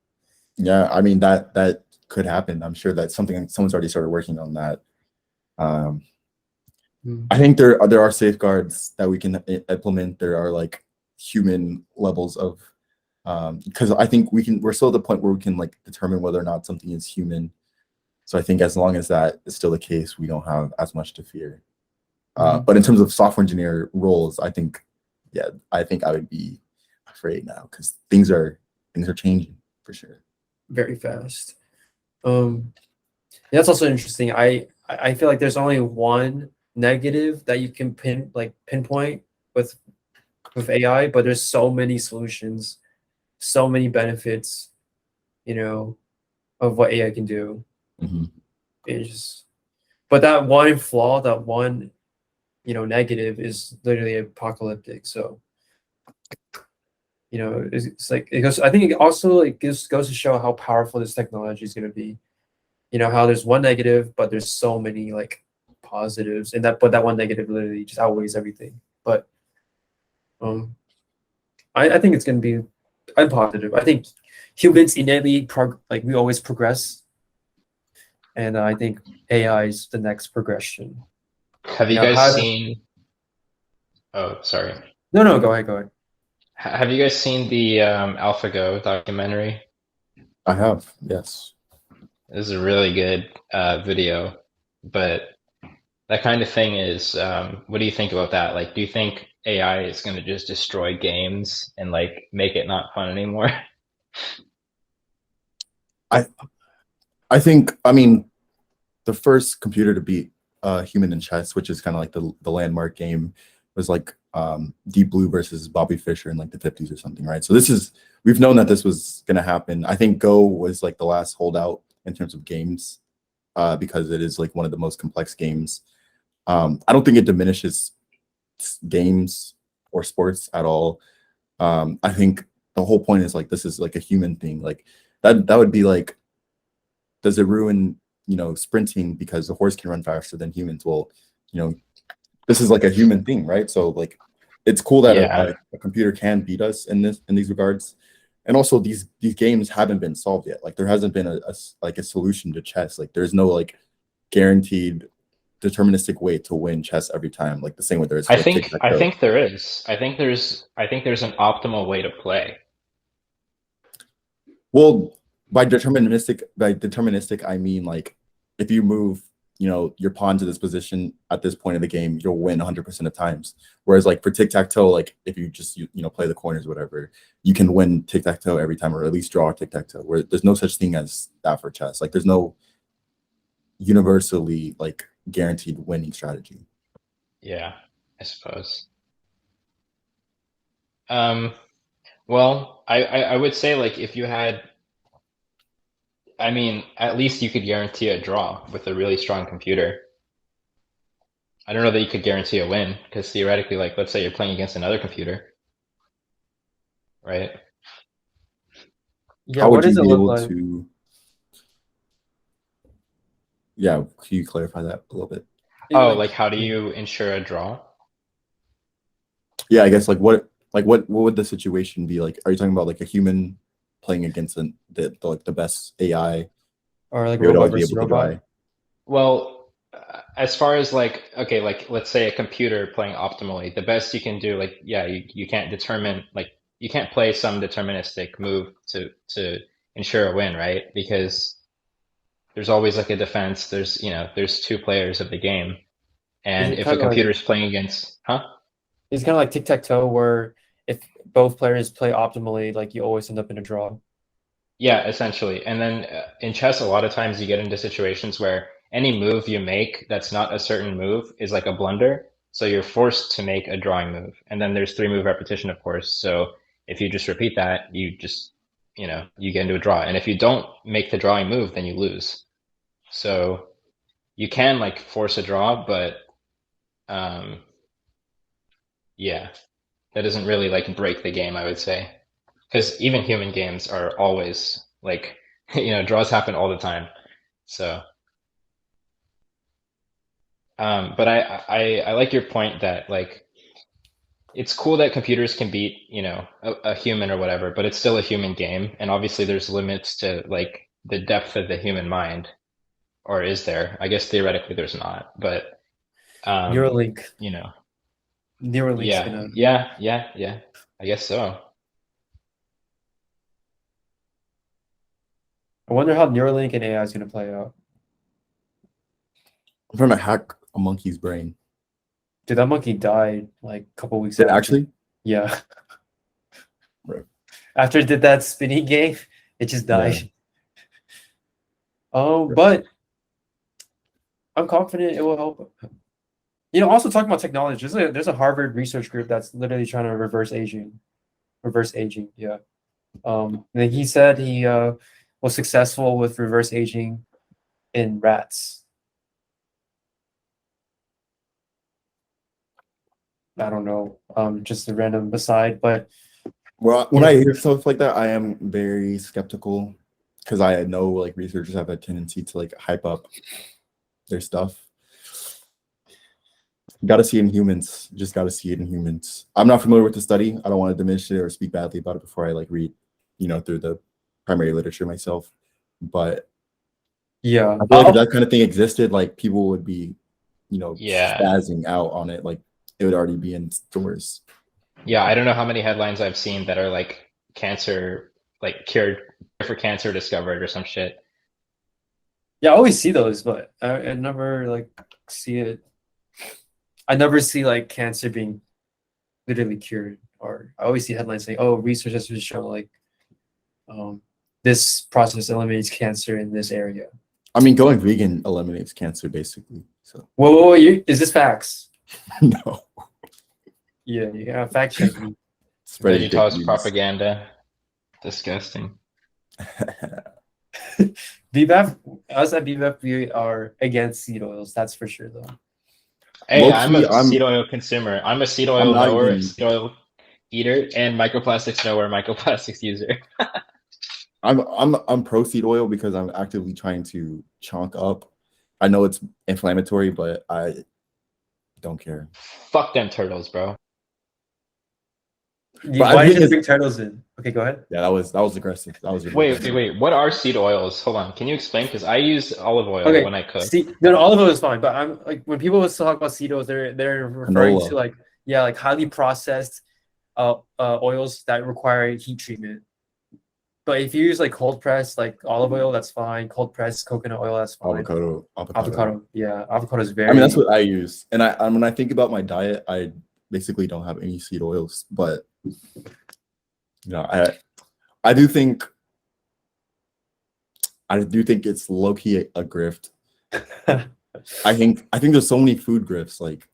S2: Yeah, I mean that could happen. I'm sure that someone's already started working on that. Um, I think there are safeguards that we can implement. There are like human levels of because I think we're still at the point where we can like determine whether or not something is human. So I think as long as that is still the case, we don't have as much to fear. But in terms of software engineer roles, I think, yeah, I think I would be afraid now because things are changing for sure.
S1: Very fast. That's also interesting. I feel like there's only one negative that you can pinpoint with AI, but there's so many solutions, so many benefits, of what AI can do.
S2: Mhm.
S1: It's just, but that one flaw, that one, negative is literally apocalyptic. So, it's like it goes. I think it also like goes to show how powerful this technology is going to be. How there's one negative, but there's so many like positives, and that one negative literally just outweighs everything. But um, I think it's going to be. I'm positive. I think humans innately like we always progress, and I think AI is the next progression.
S3: Have you guys
S1: How?
S3: seen? Oh, sorry.
S1: No, go ahead, go ahead.
S3: Have you guys seen the AlphaGo documentary?
S2: I have, yes.
S3: This is a really good video, but that kind of thing is, what do you think about that? Like, do you think AI is going to just destroy games and like make it not fun anymore?
S2: I I think I mean the first computer to beat human in chess, which is kind of like the landmark game, was like Deep Blue versus Bobby Fischer in like the 50s or something, right? So we've known that this was gonna happen. I think Go was like the last holdout in terms of games, because it is like one of the most complex games. I don't think it diminishes games or sports at all. I think the whole point is like this is like a human thing. Like that would be like, does it ruin sprinting because the horse can run faster than humans? Well, you know this is like a human thing, right? So like it's cool that
S3: Yeah.
S2: a computer can beat us in these regards. And also these games haven't been solved yet. Like there hasn't been like a solution to chess. Like there's no like guaranteed deterministic way to win chess every time, like the same way there is
S3: I
S2: for like
S3: think I
S2: tic-tac-toe.
S3: think there is. I think there's an optimal way to play.
S2: Well, by deterministic, I mean like if you move, your pawn to this position at this point of the game, you'll win 100% of times. Whereas like for tic-tac-toe, like if you just play the corners, whatever, you can win tic-tac-toe every time, or at least draw tic-tac-toe. Where there's no such thing as that for chess. Like there's no universally like guaranteed winning strategy.
S3: Yeah, I suppose. Um, well, I would say like if you had, I mean, at least you could guarantee a draw with a really strong computer. I don't know that you could guarantee a win because theoretically, like let's say you're playing against another computer, right?
S1: Yeah,
S2: How
S1: what
S2: would you
S1: does it
S2: be
S1: look
S2: able
S1: like?
S2: to? Yeah, can you clarify that a little bit?
S3: Oh,
S1: Like,
S3: like how do you ensure a draw?
S2: Yeah, I guess like what would the situation be like? Are you talking about like a human playing against like the best AI?
S1: or like
S2: They would
S1: robot
S2: always be
S1: versus
S2: able to
S1: robot?
S2: die.
S3: Well, as far as like, okay, like let's say a computer playing optimally, the best you can do, like, yeah, you can't determine like you can't play some deterministic move to ensure a win, right? Because there's always like a defense. There's there's two players of the game,
S1: Is
S3: and
S1: it
S3: if a
S1: kind of like
S3: computer's playing against, huh?
S1: it's kind of like tic-tac-toe where if both players play optimally, like you always end up in a draw.
S3: Yeah, essentially. And then in chess, a lot of times you get into situations where any move you make that's not a certain move is like a blunder. So you're forced to make a drawing move. And then there's three move repetition, of course. So if you just repeat that, you just, you get into a draw. And if you don't make the drawing move, then you lose. So you can like force a draw, but um, yeah, that doesn't really like break the game, I would say. Because even human games are always like, draws happen all the time. So, but I like your point that like it's cool that computers can beat, a human or whatever, but it's still a human game, and obviously there's limits to like the depth of the human mind, or is there? I guess theoretically there's not, but
S1: Neuralink.
S3: you know,
S1: Neuralink's
S3: yeah,
S1: gonna.
S3: yeah. I guess so.
S1: I wonder how Neuralink and AI is gonna play out.
S2: I'm trying to hack a monkey's brain.
S1: Dude, that monkey died like a couple weeks
S2: Did it
S1: after.
S2: actually?
S1: Yeah.
S2: Right.
S1: After it did that spinning game, it just died.
S2: Right.
S1: But I'm confident it will help. Also talking about technology, there's a Harvard research group that's literally trying to reverse aging. Reverse aging, yeah. And he said he was successful with reverse aging in rats. I don't know, just a random aside, but
S2: Well, when I hear stuff like that, I am very skeptical because I know like researchers have a tendency to like hype up their stuff. Got to see it in humans. Just got to see it in humans. I'm not familiar with the study. I don't want to diminish it or speak badly about it before I like read, through the primary literature myself. But
S1: yeah,
S2: I feel like if that kind of thing existed, like people would be,
S3: Yeah.
S2: spazzing out on it. Like it would already be in stores.
S3: Yeah, I don't know how many headlines I've seen that are like cancer, like cured for cancer discovered or some shit.
S1: yeah, I always see those, but I never like see it. I never see like cancer being literally cured, or I always see headlines saying, "Oh, research has been shown like this process eliminates cancer in this area."
S2: I mean, going vegan eliminates cancer basically. So
S1: Whoa, is this facts?
S2: no.
S1: Yeah, fact check me.
S2: Spreading fake
S3: Vegetos
S2: news.
S3: propaganda. Disgusting.
S1: BBAF, us at BBAF, we are against seed oils. That's for sure, though.
S3: Hey,
S2: Low-key,
S3: I'm a seed oil consumer. I'm a seed oil
S2: not
S3: knower,
S2: even-
S3: seed oil eater, and microplastics knower, microplastics user.
S2: I'm pro seed oil because I'm actively trying to chunk up. I know it's inflammatory, but I don't care.
S3: Fuck them turtles, bro.
S1: Why did you bring turtles in? Okay, go ahead.
S2: Yeah, that was aggressive. That was really aggressive.
S3: Wait. What are seed oils? Hold on. Can you explain? Because I use olive oil
S1: Okay,
S3: when I cook.
S1: no, olive oil is fine, but I'm like when people talk about seed oils, they're referring
S2: Canola.
S1: to like highly processed oils that require heat treatment. But if you use like cold press, like olive oil, that's fine. Cold press coconut oil, that's fine.
S2: Avocado.
S1: Yeah, avocado is very.
S2: I mean, that's what I use. And when I think about my diet, I basically don't have any seed oils. But I do think it's low key a grift. I think there's so many food grifts. Like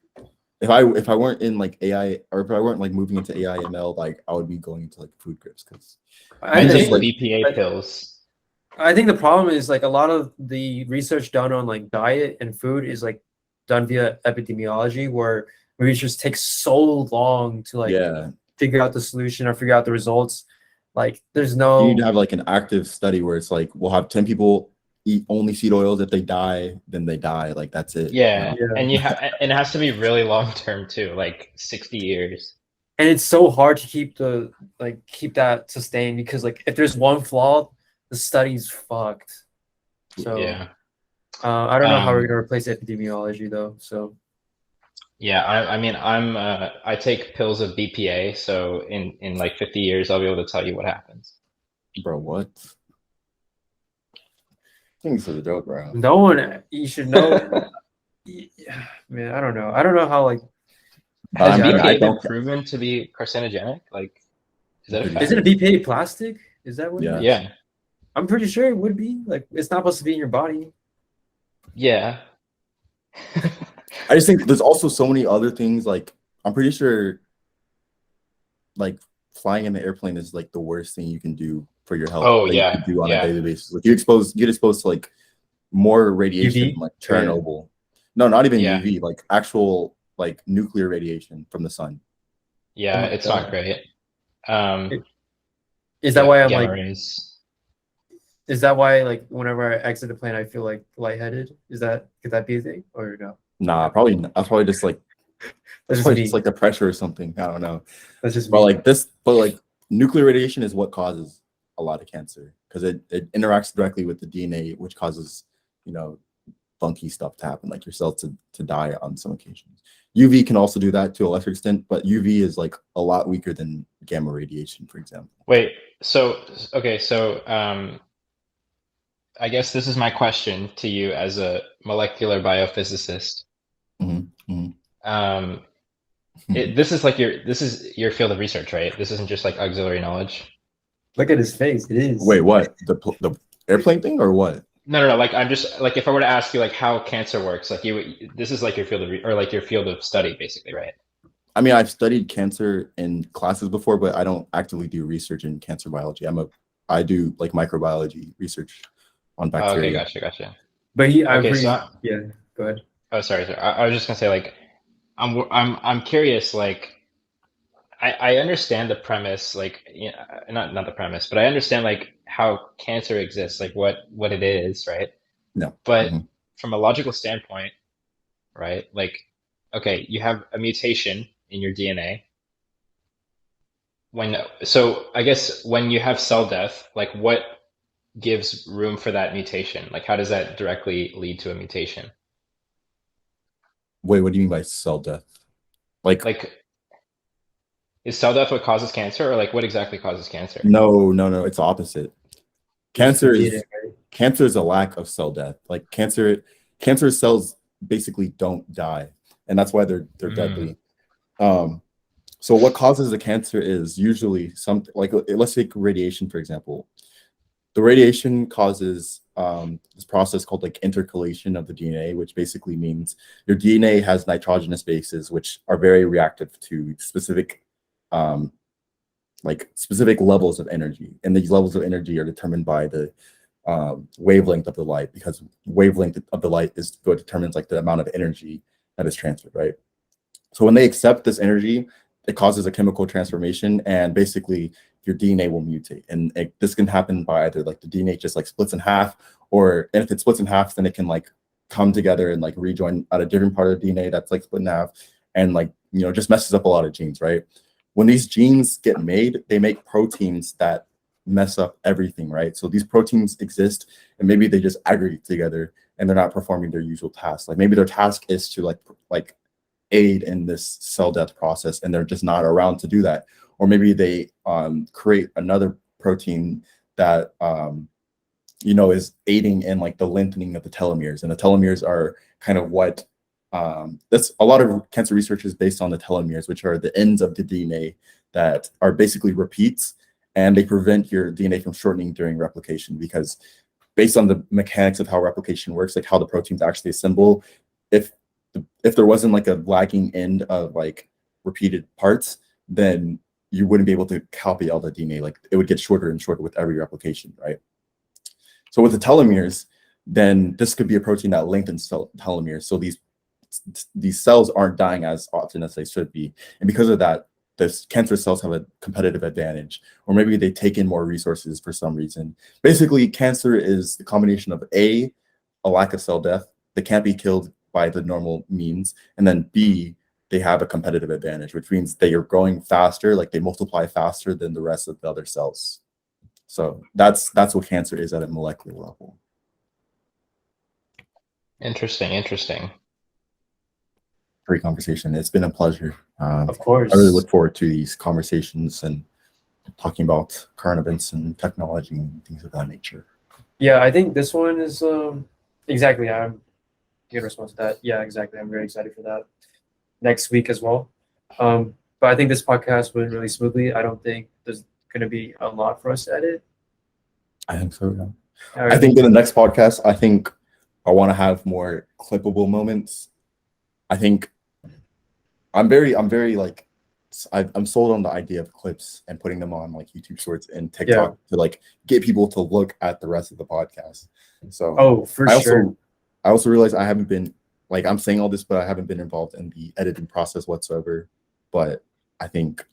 S2: if I weren't in like AI, or if I weren't like moving into AI ML, like I would be going into like food grifts because
S3: I take
S2: like,
S3: BPA pills.
S1: I think the problem is like a lot of the research done on like diet and food is like done via epidemiology, where research takes so long to like figure out the solution or figure out the results. Like there's no.
S2: You need to have like an active study where it's like we'll have 10 people eat only seed oils. If they die, then they die. Like that's it.
S3: Yeah. And and it has to be really long term too, like 60 years.
S1: And it's so hard to keep that sustained because like if there's one flaw, the study's fucked. So
S3: yeah.
S1: I don't know how we're gonna replace epidemiology though. So
S3: Yeah, I mean, I take pills of BPA, so in like 50 years, I'll be able to tell you what happens.
S2: Bro, what? Things for the joke, bro.
S1: No one, you should know. Yeah, man, I don't know. I don't know how like
S2: But
S3: Has
S2: I mean,
S1: yeah.
S2: I
S3: BPA been
S2: don't.
S3: proven to be carcinogenic? Like, is
S2: I'm
S3: that a
S2: pretty
S1: Isn't
S3: fact?
S1: a
S2: sure.
S1: BPA plastic? Is that what it
S2: Yeah.
S1: is?
S3: Yeah,
S1: I'm pretty sure it would be. Like it's not supposed to be in your body.
S3: yeah.
S2: I just think there's also so many other things. Like, I'm pretty sure, like, flying in the airplane is like the worst thing you can do for your health
S3: Oh
S2: that you
S3: yeah,
S2: could do on a
S3: yeah,
S2: daily basis. Like, you get exposed to like more radiation from
S1: UV,
S2: like
S1: right?
S2: Chernobyl. No, not even
S3: yeah,
S2: UV, like actual like nuclear radiation from the sun.
S1: Oh
S3: yeah.
S1: my
S3: It's not
S1: God.
S3: great. Um,
S1: Is that
S3: yeah,
S1: why I'm
S3: gamma
S1: like?
S3: rays.
S1: Is that why like whenever I exit the plane I feel like lightheaded? Is that could that be a thing or no?
S2: Nah, probably not. That's probably just like
S1: That's
S2: that's
S1: just
S2: probably just
S1: me.
S2: like the pressure or something. I don't know.
S1: That's just
S2: But
S1: me.
S2: like this, but like nuclear radiation is what causes a lot of cancer because it interacts directly with the DNA, which causes, you know, funky stuff to happen, like your cells to die on some occasions. UV can also do that to a lesser extent, but UV is like a lot weaker than gamma radiation, for example.
S3: Wait, so okay, so I guess this is my question to you as a molecular biophysicist.
S2: Mhm, mhm.
S3: Um, this is your field of research, right? This isn't just like auxiliary knowledge.
S1: Look at his face. It
S2: Wait,
S1: is.
S2: what? The airplane thing or what?
S3: No, no, no. Like I'm just like if I were to ask you like how cancer works, like this is like your field of or like your field of study, basically, right?
S2: I mean, I've studied cancer in classes before, but I don't actively do research in cancer biology. I do like microbiology research on
S3: Oh, okay,
S2: bacteria.
S3: gotcha, gotcha.
S1: But I'm
S3: Okay,
S1: pretty. Yeah. Go ahead.
S3: oh, sorry, sorry. I was just gonna say like I'm curious. Like I understand the premise, like not the premise, but I understand like how cancer exists, like what it is, right?
S2: No.
S3: But
S2: Mhm.
S3: from a logical standpoint, right? Like, okay, you have a mutation in your DNA. So I guess when you have cell death, like what gives room for that mutation? Like how does that directly lead to a mutation?
S2: Wait, what do you mean by cell death? Like,
S3: Like is cell death what causes cancer, or like what exactly causes cancer?
S2: no, no, no, it's opposite.
S1: It's just the
S2: Cancer
S1: DNA,
S2: is
S1: right?
S2: cancer is a lack of cell death. Like cancer cells basically don't die, and that's why they're
S3: Mm,
S2: deadly. Um, so what causes the cancer is usually something like, let's take radiation for example. The radiation causes this process called like intercalation of the DNA, which basically means your DNA has nitrogenous bases, which are very reactive to um, specific levels of energy, and these levels of energy are determined by the wavelength of the light, because wavelength of the light is what determines like the amount of energy that is transferred, right? So when they accept this energy, it causes a chemical transformation, and basically your DNA will mutate. And this can happen by either like the DNA just like splits in half, or and if it splits in half, then it can like come together and like rejoin at a different part of the DNA that's like split in half, and like just messes up a lot of genes, right? When these genes get made, they make proteins that mess up everything, right? So these proteins exist, and maybe they just aggregate together, and they're not performing their usual task. Like maybe their task is to like aid in this cell death process, and they're just not around to do that. Or maybe they create another protein that is aiding in like the lengthening of the telomeres, and the telomeres are kind of what that's a lot of cancer research is based on the telomeres, which are the ends of the DNA that are basically repeats, and they prevent your DNA from shortening during replication, because based on the mechanics of how replication works, like how the proteins actually assemble, if if there wasn't like a lagging end of like repeated parts, then you wouldn't be able to copy all the DNA. Like it would get shorter and shorter with every replication, right? So with the telomeres, then this could be a protein that lengthens telomeres. So these cells aren't dying as often as they should be, and because of that, the cancer cells have a competitive advantage, or maybe they take in more resources for some reason. Basically, cancer is the combination of a lack of cell death. They can't be killed by the normal means, and then B, they have a competitive advantage, which means they are growing faster, like they multiply faster than the rest of the other cells. So that's what cancer is at a molecular level.
S3: interesting, interesting.
S2: great conversation. It's been a pleasure.
S1: Of course.
S2: I really look forward to these conversations and talking about current events and technology and things of that nature.
S1: Yeah, I think this one is exactly. I'm good response to that. Yeah, exactly. I'm very excited for that next week as well. But I think this podcast went really smoothly. I don't think there's going to be a lot for us to edit.
S2: I think so. Yeah. I think in the next podcast, I think I want to have more clippable moments. I think I'm very like I'm sold on the idea of clips and putting them on like YouTube Shorts and TikTok to like get people to look at the rest of the podcast. So I also realize I haven't been like I'm saying all this, but I haven't been involved in the editing process whatsoever. But I think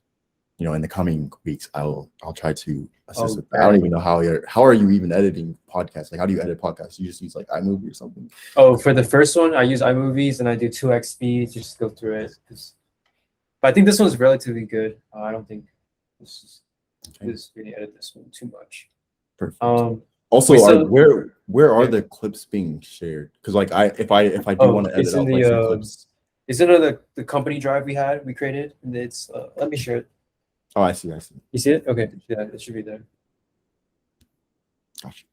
S2: in the coming weeks I'll try to assist with that. I don't even know how are you even editing podcasts? Like how do you edit podcasts? You just use like iMovie or something?
S1: Oh, for the first one, I use iMovies and I do 2x speed just go through it. But I think this one's relatively good. I don't think this really edit this one too much.
S2: Perfect. Also, where are the clips being shared? Because like if I do want to edit out like some clips,
S1: it's in the company drive we created, and it's let me share it.
S2: Oh, I see.
S1: You see it? Okay, yeah, it should be there.
S2: Gotcha.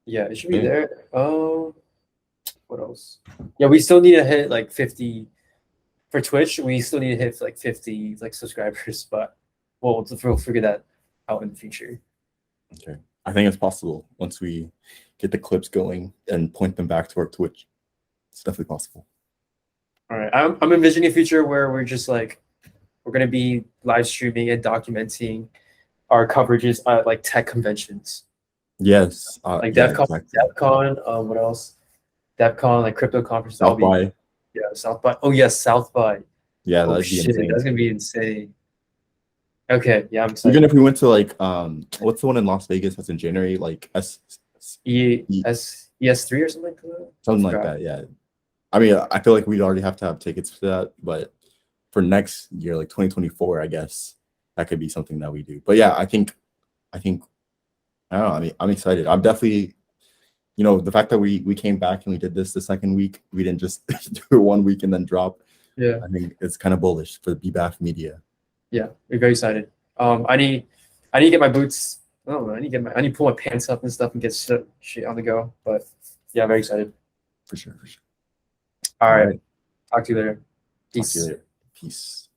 S1: Yeah, it should be there. What else? Yeah, we still need to hit like 50 for Twitch. We still need to hit like 50 like subscribers, but we'll figure that out in the future.
S2: Okay, I think it's possible once we get the clips going and point them back to our Twitch. It's definitely possible.
S1: All right, I'm envisioning a future where we're just like we're gonna be live streaming and documenting our coverages at like tech conventions.
S2: Yes,
S1: like DevCon, what else? DevCon, like crypto conference.
S2: South by.
S1: Yeah, South by. Oh yes, South by.
S2: Yeah, that'd be insane.
S1: That's gonna be insane. Okay, yeah, I'm excited.
S2: Even if we went to like what's the one in Las Vegas that's in January? Like
S1: ES3 or something like that.
S2: Something like that, yeah. I mean, I feel like we'd already have to have tickets for that, but for next year, like 2024, I guess that could be something that we do. But yeah, I think I don't know. I mean, I'm excited. I'm definitely, the fact that we came back and we did this the second week, we didn't just do it 1 week and then drop.
S1: Yeah,
S2: I think it's kind of bullish for the BBAF media.
S1: Yeah, we're very excited. I need to get my boots. I don't know. I need to pull my pants up and stuff and get shit on the go. But yeah, I'm very excited.
S2: For sure.
S1: All right. Talk to you later. Peace.
S2: Peace.